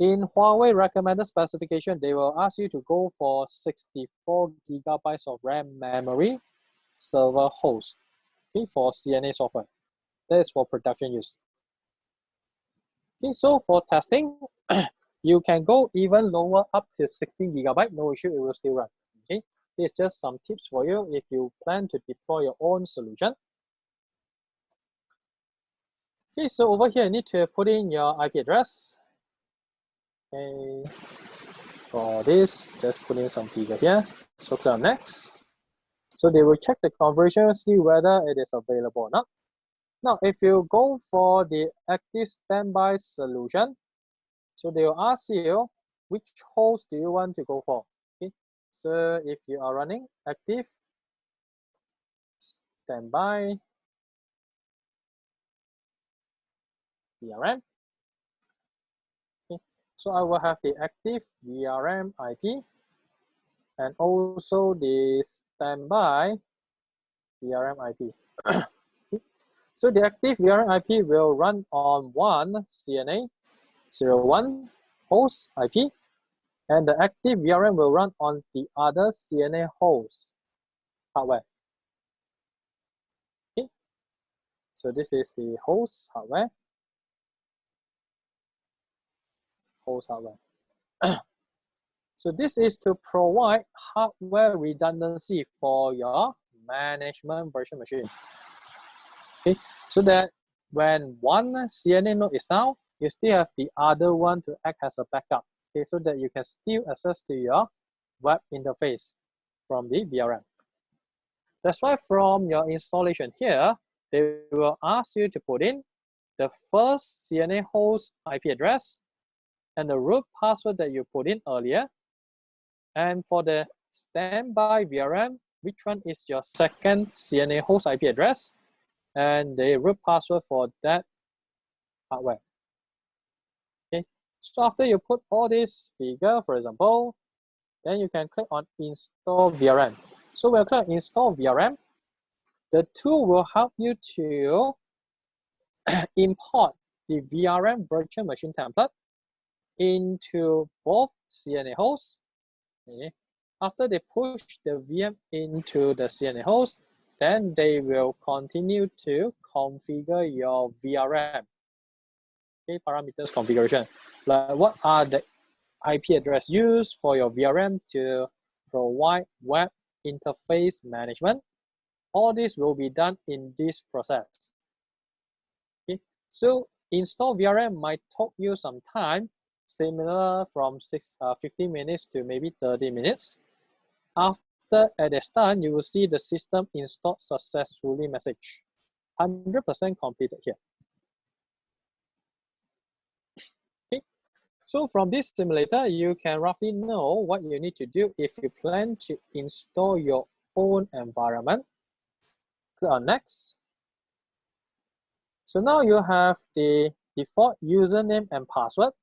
in Huawei recommended specification, they will ask you to go for 64 gigabytes of RAM memory server host, okay, for CNA software. That is for production use. Okay, so for testing, you can go even lower up to 16 gigabyte, no issue, it will still run. Okay, this is just some tips for you if you plan to deploy your own solution. Okay, so over here, you need to put in your IP address. Okay, for this, just put in some figure here. So click on next. So they will check the configuration, see whether it is available or not. Now, if you go for the active standby solution, so they will ask you which host do you want to go for. Okay, so if you are running active standby VRM, okay, so I will have the active VRM IP and also the standby VRM IP. Okay. So the active VRM IP will run on one CNA 01 host IP, and the active VRM will run on the other CNA host hardware. Okay. So this is the host hardware. So this is to provide hardware redundancy for your management virtual machine. Okay, so that when one CNA node is down, you still have the other one to act as a backup. Okay, so that you can still access to your web interface from the VRM. That's why from your installation here, they will ask you to put in the first CNA host IP address and the root password that you put in earlier. And for the standby VRM, which one is your second CNA host IP address and the root password for that hardware. Okay, so after you put all this figure, for example, then you can click on install VRM. So when you click on install VRM, the tool will help you to import the VRM virtual machine template into both CNA hosts. Okay. After they push the VM into the CNA host, then they will continue to configure your VRM. Okay, parameters configuration. Like what are the IP address used for your VRM to provide web interface management. All this will be done in this process. Okay, so install VRM might take you some time, similar from 15 minutes to maybe 30 minutes. After at the start, you will see the system installed successfully message. 100% completed here. Okay, so from this simulator, you can roughly know what you need to do if you plan to install your own environment. Click on next. So now you have the default username and password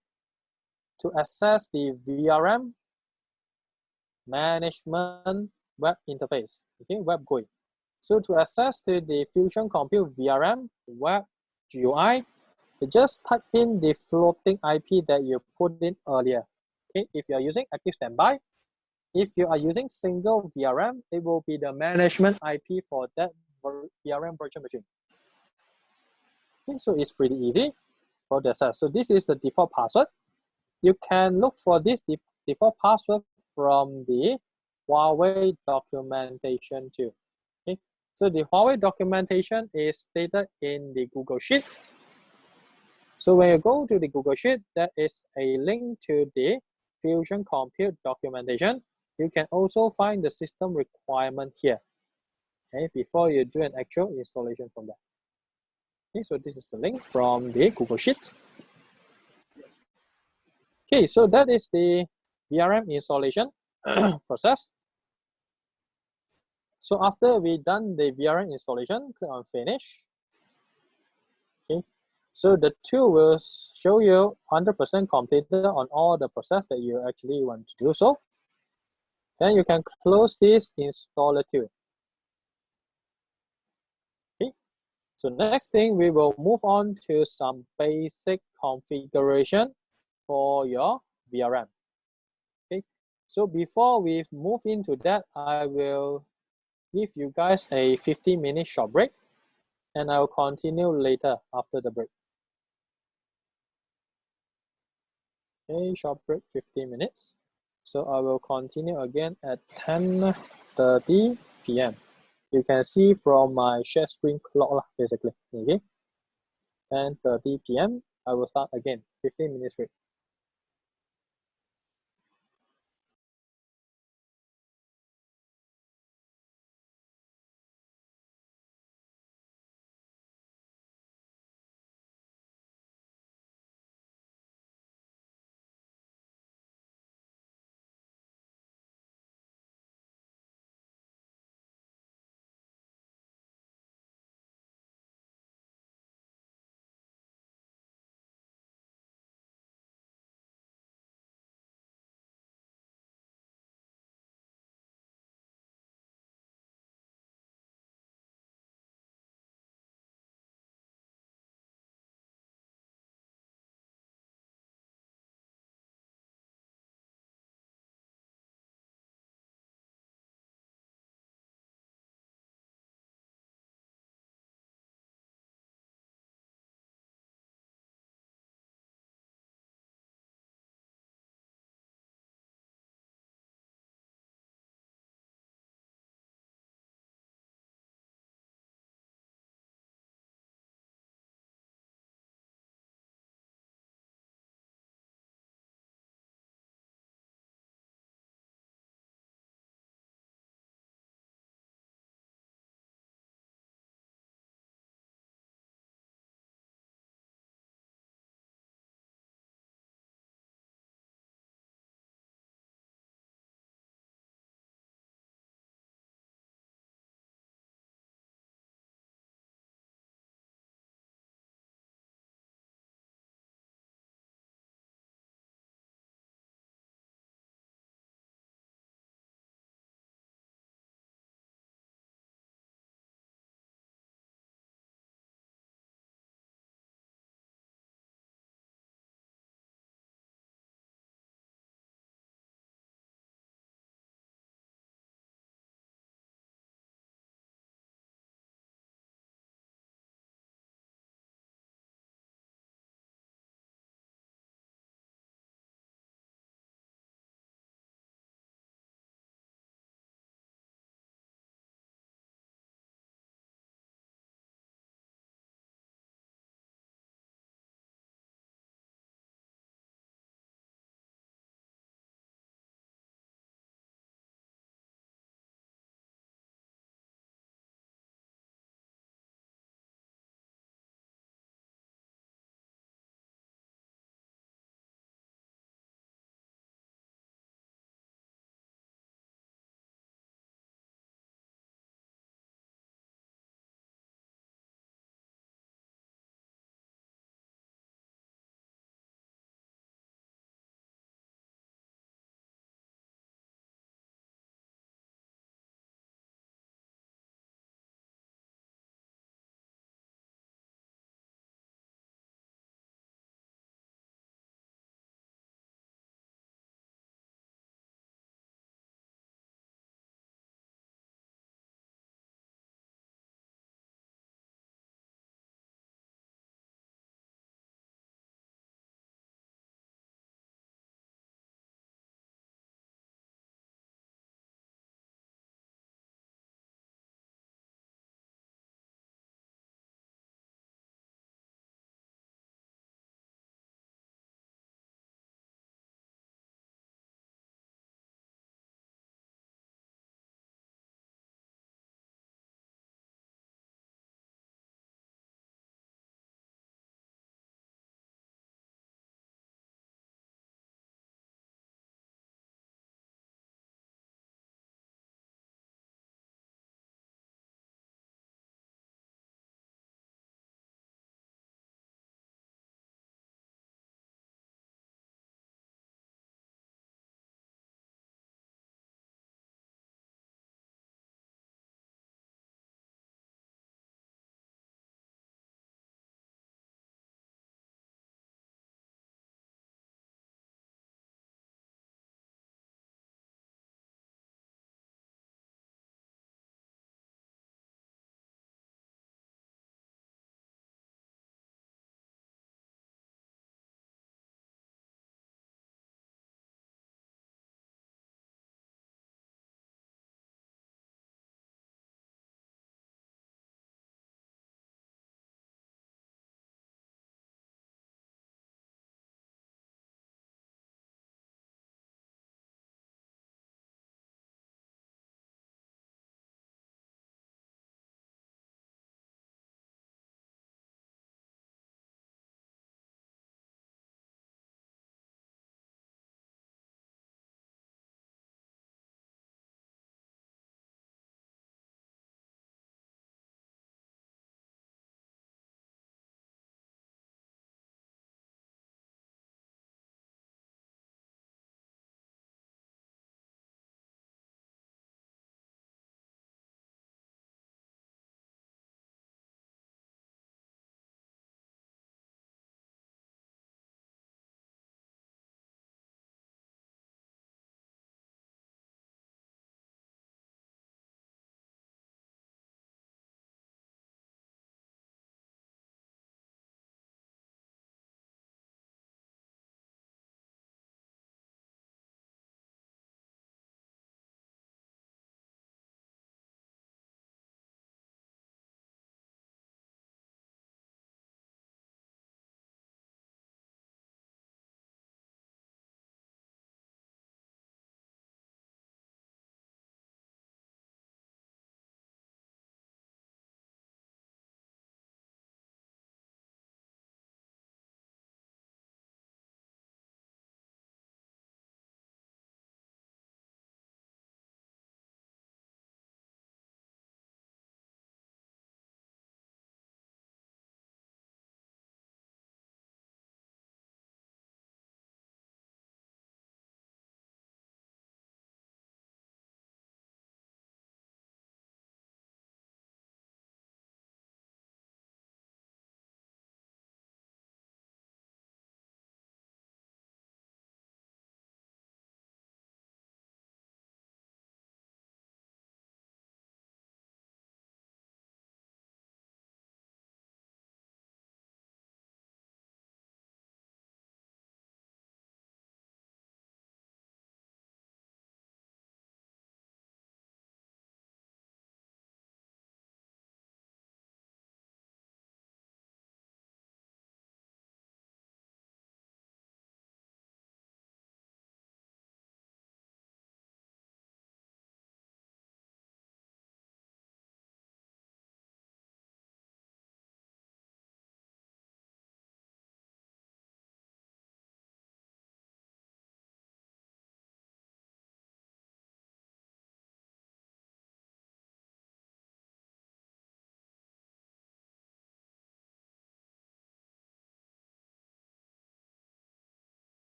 to access the VRM management web interface, okay, web GUI. So to access to the Fusion Compute VRM web GUI, you just type in the floating IP that you put in earlier. Okay, if you are using active standby, if you are using single VRM, it will be the management IP for that VRM virtual machine. Okay, so it's pretty easy for the access. So this is the default password. You can look for this default password from the Huawei documentation too. Okay, so the Huawei documentation is stated in the Google Sheet. So when you go to the Google Sheet, there is a link to the Fusion Compute documentation. You can also find the system requirement here, okay, before you do an actual installation from there. Okay, so this is the link from the Google Sheet. Okay, so that is the VRM installation process. So after we done the VRM installation, click on finish. Okay, so the tool will show you 100% completed on all the process that you actually want to do so. Then you can close this installer tool. Okay, so next thing we will move on to some basic configuration for your VRM. Okay, so before we move into that, I will give you guys a 15-minute short break, and I will continue later after the break. Okay, short break, 15 minutes. So I will continue again at 10:30 p.m. You can see from my share screen clock, basically. Okay, 10:30 p.m. I will start again, 15 minutes break.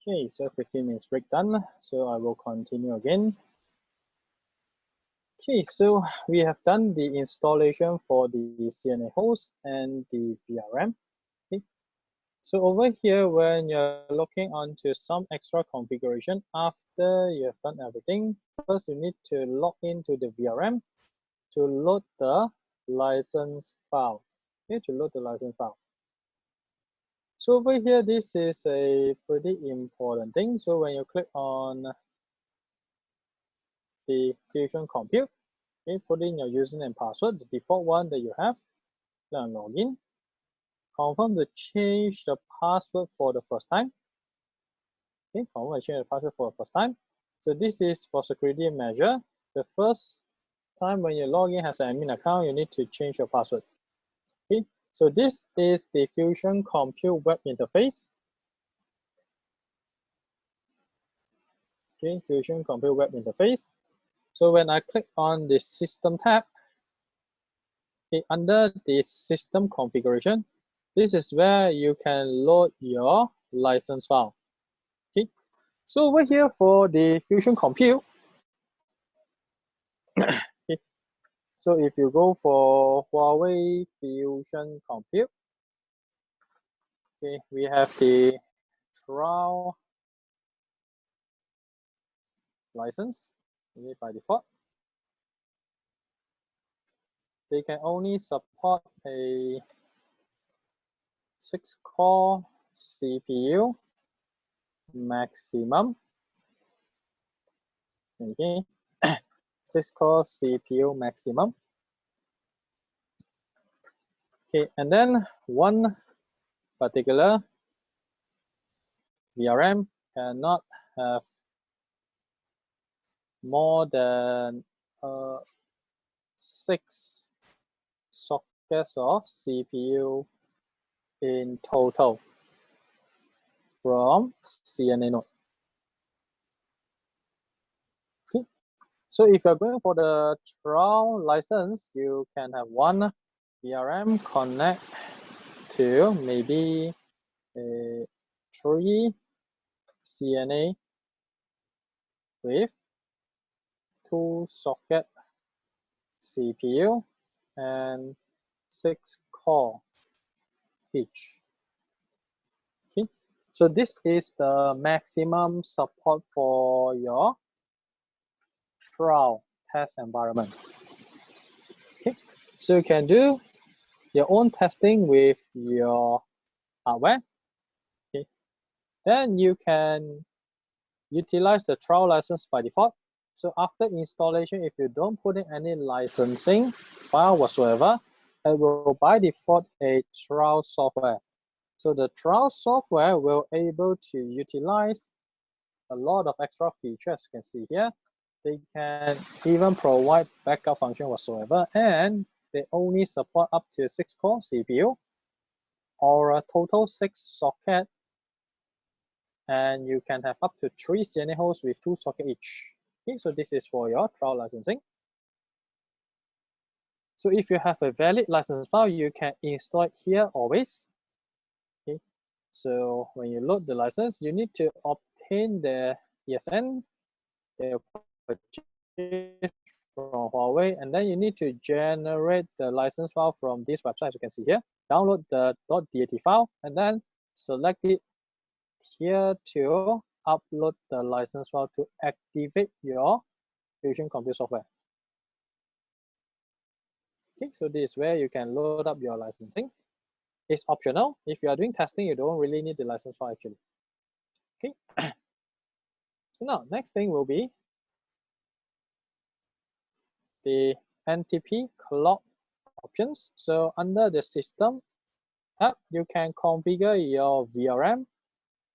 Okay, so 15 minutes break done. So I will continue again. Okay, so we have done the installation for the CNA host and the VRM. Okay. So over here, when you're looking onto some extra configuration, after you have done everything, first you need to log into the VRM to load the license file. Okay, to load the license file. So over here, this is a pretty important thing. So when you click on the Fusion Compute, okay, put in your username and password, the default one that you have, click on login. Confirm to change the password for the first time. Okay, confirm to change the password for the first time. So this is for security measure. The first time when you log in as an admin account, you need to change your password. Okay, so this is the Fusion Compute web interface. Okay, Fusion Compute web interface. So when I click on the system tab, okay, under the system configuration, this is where you can load your license file. Okay, so over here for the Fusion Compute, okay, so if you go for Huawei Fusion Compute, okay, we have the trial license, okay, by default. They can only support a 6-core CPU maximum. Okay, 6-core CPU maximum. Okay, and then one particular VRM cannot have more than 6 sockets of CPU in total from CNA node. Okay. So if you're going for the trial license, you can have one VRM connect to maybe a 3 CNA with 2 socket CPU and 6 core each. Okay, so this is the maximum support for your trial test environment. Okay, so you can do your own testing with your hardware. Okay, then you can utilize the trial license by default. So after installation, if you don't put in any licensing file whatsoever, it will by default a trial software. So the trial software will able to utilize a lot of extra features. You can see here. They can even provide backup function whatsoever, and they only support up to 6-core CPU or a total 6 socket, and you can have up to 3 CNA hosts with 2 sockets each. Okay, so this is for your trial licensing. So if you have a valid license file, you can install it here always. Okay, so when you load the license, you need to obtain the ESN, the purchase from Huawei, and then you need to generate the license file from this website, as you can see here. Download the .dat file and then select it here to upload the license file to activate your Fusion Compute software. Okay, so this is where you can load up your licensing. It's optional. If you are doing testing, you don't really need the license file actually. Okay. So now, next thing will be the NTP clock options. So under the system tab, you can configure your VRM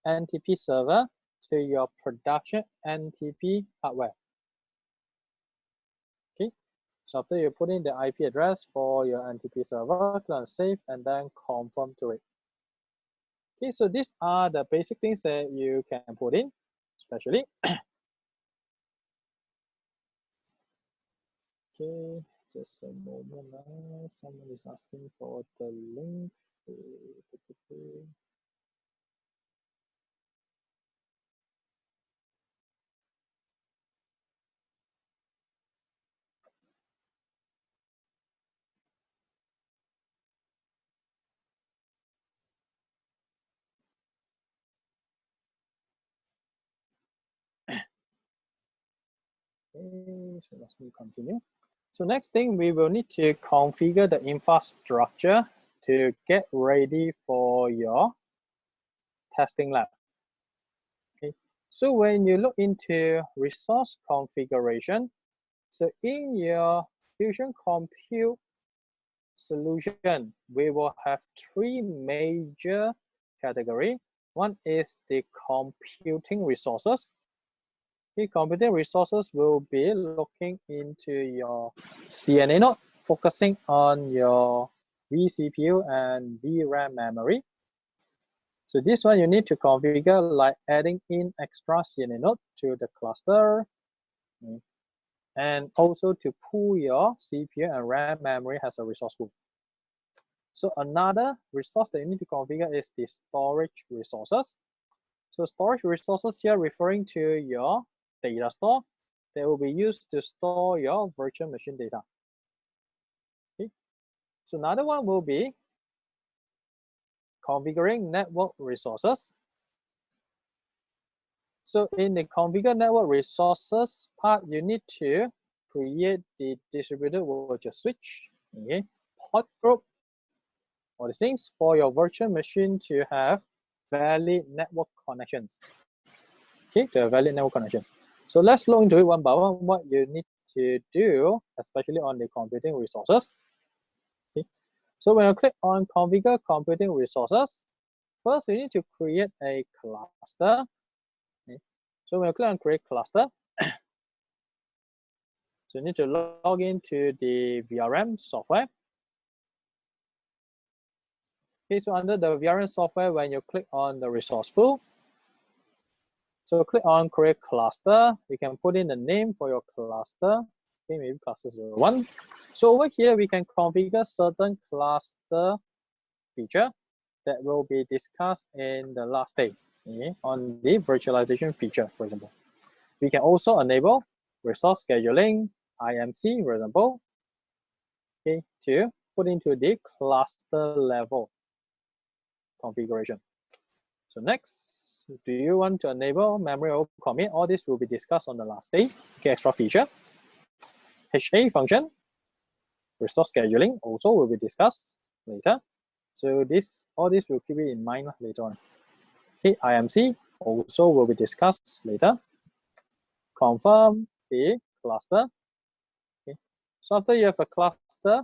NTP server to your production NTP hardware. Okay, so after you put in the IP address for your NTP server, click on save and then confirm to it. Okay, so these are the basic things that you can put in, especially. Okay, just a moment now. Someone is asking for the link. Okay, so let me continue. So next thing, we will need to configure the infrastructure to get ready for your testing lab. Okay, so when you look into resource configuration, so in your Fusion Compute solution, we will have three major categories. One is the computing resources. The computing resources will be looking into your CNA node, focusing on your vCPU and VRAM memory. So this one you need to configure like adding in extra CNA node to the cluster, and also to pull your CPU and RAM memory as a resource pool. So another resource that you need to configure is the storage resources. So storage resources here referring to your data store that will be used to store your virtual machine data. Okay. So another one will be configuring network resources. So in the configure network resources part, you need to create the distributed virtual switch, okay, port group, all the things for your virtual machine to have valid network connections. Okay, to have valid network connections. So let's look into it one by one, what you need to do, especially on the computing resources. Okay. So when you click on configure computing resources, first you need to create a cluster. Okay. So when you click on create cluster, so you need to log into the VRM software. Okay, so under the VRM software, when you click on the resource pool, so click on create cluster, you can put in the name for your cluster. Okay, maybe cluster 01. So over here, we can configure certain cluster feature that will be discussed in the last day, okay, on the virtualization feature, for example. We can also enable resource scheduling, IMC, for example, okay, to put into the cluster level configuration. So next, do you want to enable memory over commit? All this will be discussed on the last day. Okay, extra feature. HCIA function, resource scheduling also will be discussed later. So all this will keep it in mind later on. Okay, IMC also will be discussed later. Confirm the cluster. Okay. So after you have a cluster,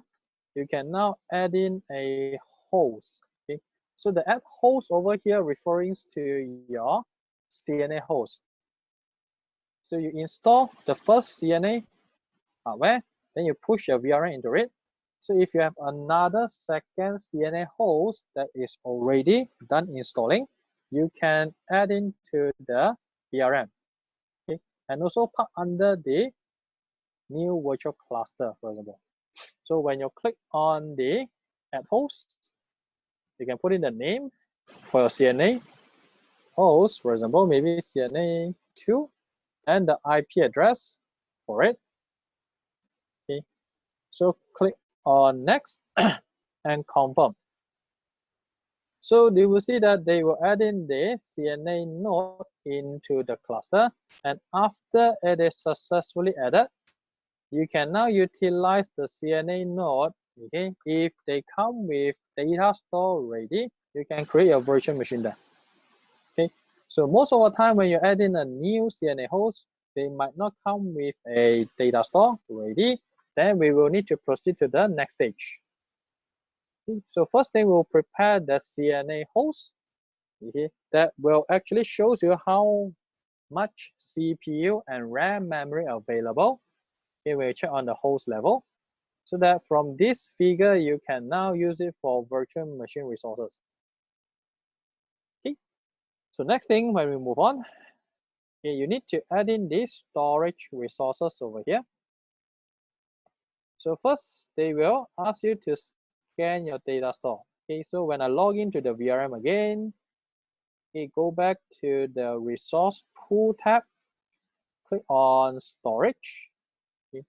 you can now add in a host. Okay. So the add host over here referring to your CNA host. So you install the first CNA hardware, then you push your VRM into it. So if you have another second CNA host that is already done installing, you can add into the VRM. Okay, and also park under the new virtual cluster, for example. So when you click on the add host, you can put in the name for your CNA host, for example, maybe CNA 2, and the IP address for it. Okay, so click on next and confirm. So you will see that they will add in the CNA node into the cluster, and after it is successfully added, you can now utilize the CNA node. Okay, if they come with data store ready, you can create a virtual machine there. Okay, so most of the time when you add in a new CNA host, they might not come with a data store ready. Then we will need to proceed to the next stage. Okay, so first thing, we'll prepare the CNA host. Okay, that will actually shows you how much CPU and RAM memory available. Okay, we'll check on the host level, so that from this figure, you can now use it for virtual machine resources. Okay, so next thing, when we move on, okay, you need to add in these storage resources over here. So first, they will ask you to scan your data store. Okay, so when I log into the VRM again, okay, go back to the resource pool tab, click on storage. Okay.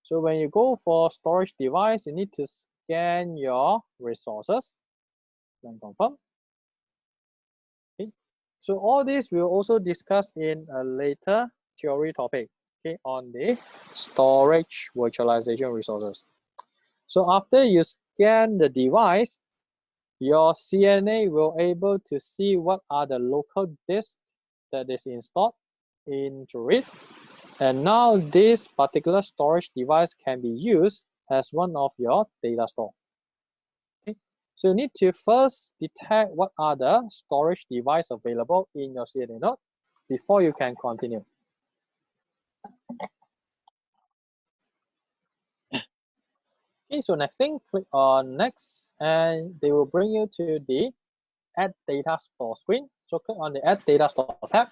So when you go for storage device, you need to scan your resources, then confirm. Okay. So all this we'll also discuss in a later theory topic. okay, on the storage virtualization resources. So after you scan the device, your CNA will able to see what are the local disks that is installed into it. And now this particular storage device can be used as one of your data store. Okay. So you need to first detect what are the storage device available in your CNA node before you can continue. Okay, so next thing, click on next, and they will bring you to the Add Data Store screen. So click on the Add Data Store tab.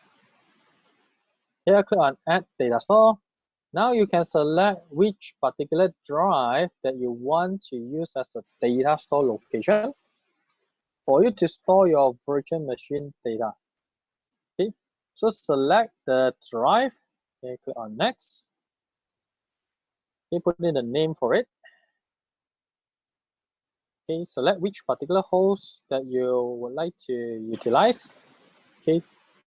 Here, click on Add Data Store. Now you can select which particular drive that you want to use as a data store location for you to store your virtual machine data. Okay, so select the drive. Okay, click on Next. Okay, put in the name for it. Okay, select which particular host that you would like to utilize. Okay,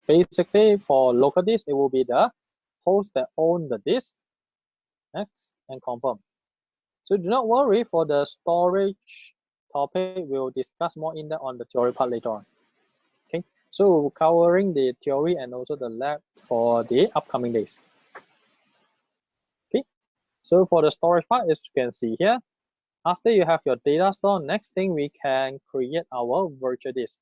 basically for local disk, it will be the host that own the disk. Next, and confirm. So do not worry, for the storage topic, we'll discuss more in depth on the theory part later on. Okay, so covering the theory and also the lab for the upcoming days. Okay, so for the storage part, as you can see here, after you have your data store, next thing we can create our virtual disk.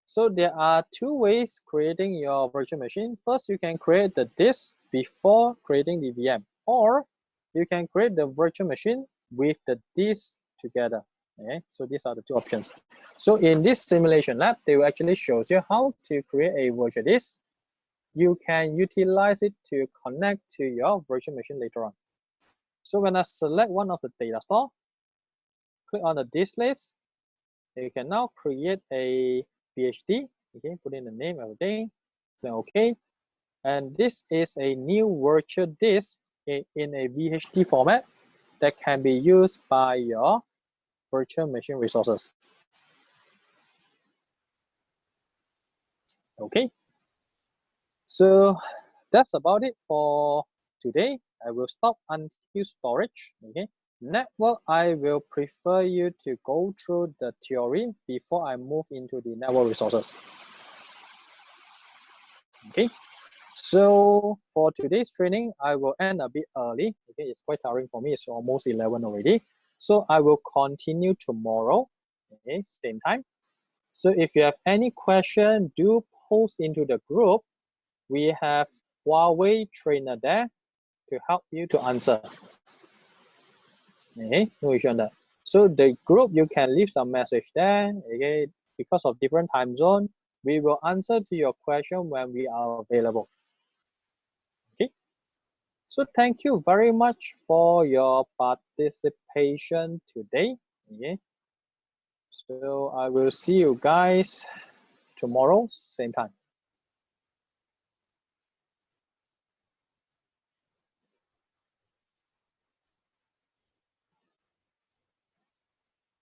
So there are two ways creating your virtual machine. First, you can create the disk before creating the VM, or you can create the virtual machine with the disk together. Okay, so these are the two options. So in this simulation lab, they will actually show you how to create a virtual disk. You can utilize it to connect to your virtual machine later on. So when I select one of the data store, click on the disk list, you can now create a VHD. Okay, put in the name, everything, then OK. And this is a new virtual disk in a VHD format that can be used by your virtual machine resources. Okay, so that's about it for today. I will stop until storage. Okay, network, I will prefer you to go through the theory before I move into the network resources. Okay, so for today's training, I will end a bit early. Okay, it's quite tiring for me. It's almost 11 already. So I will continue tomorrow. Okay, same time. So if you have any question, do post into the group. We have Huawei trainer there to help you to answer. Okay, no issue on that. So the group, you can leave some message there. Okay, because of different time zone, we will answer to your question when we are available. Okay, so thank you very much for your participation today. Okay, so I will see you guys tomorrow, same time.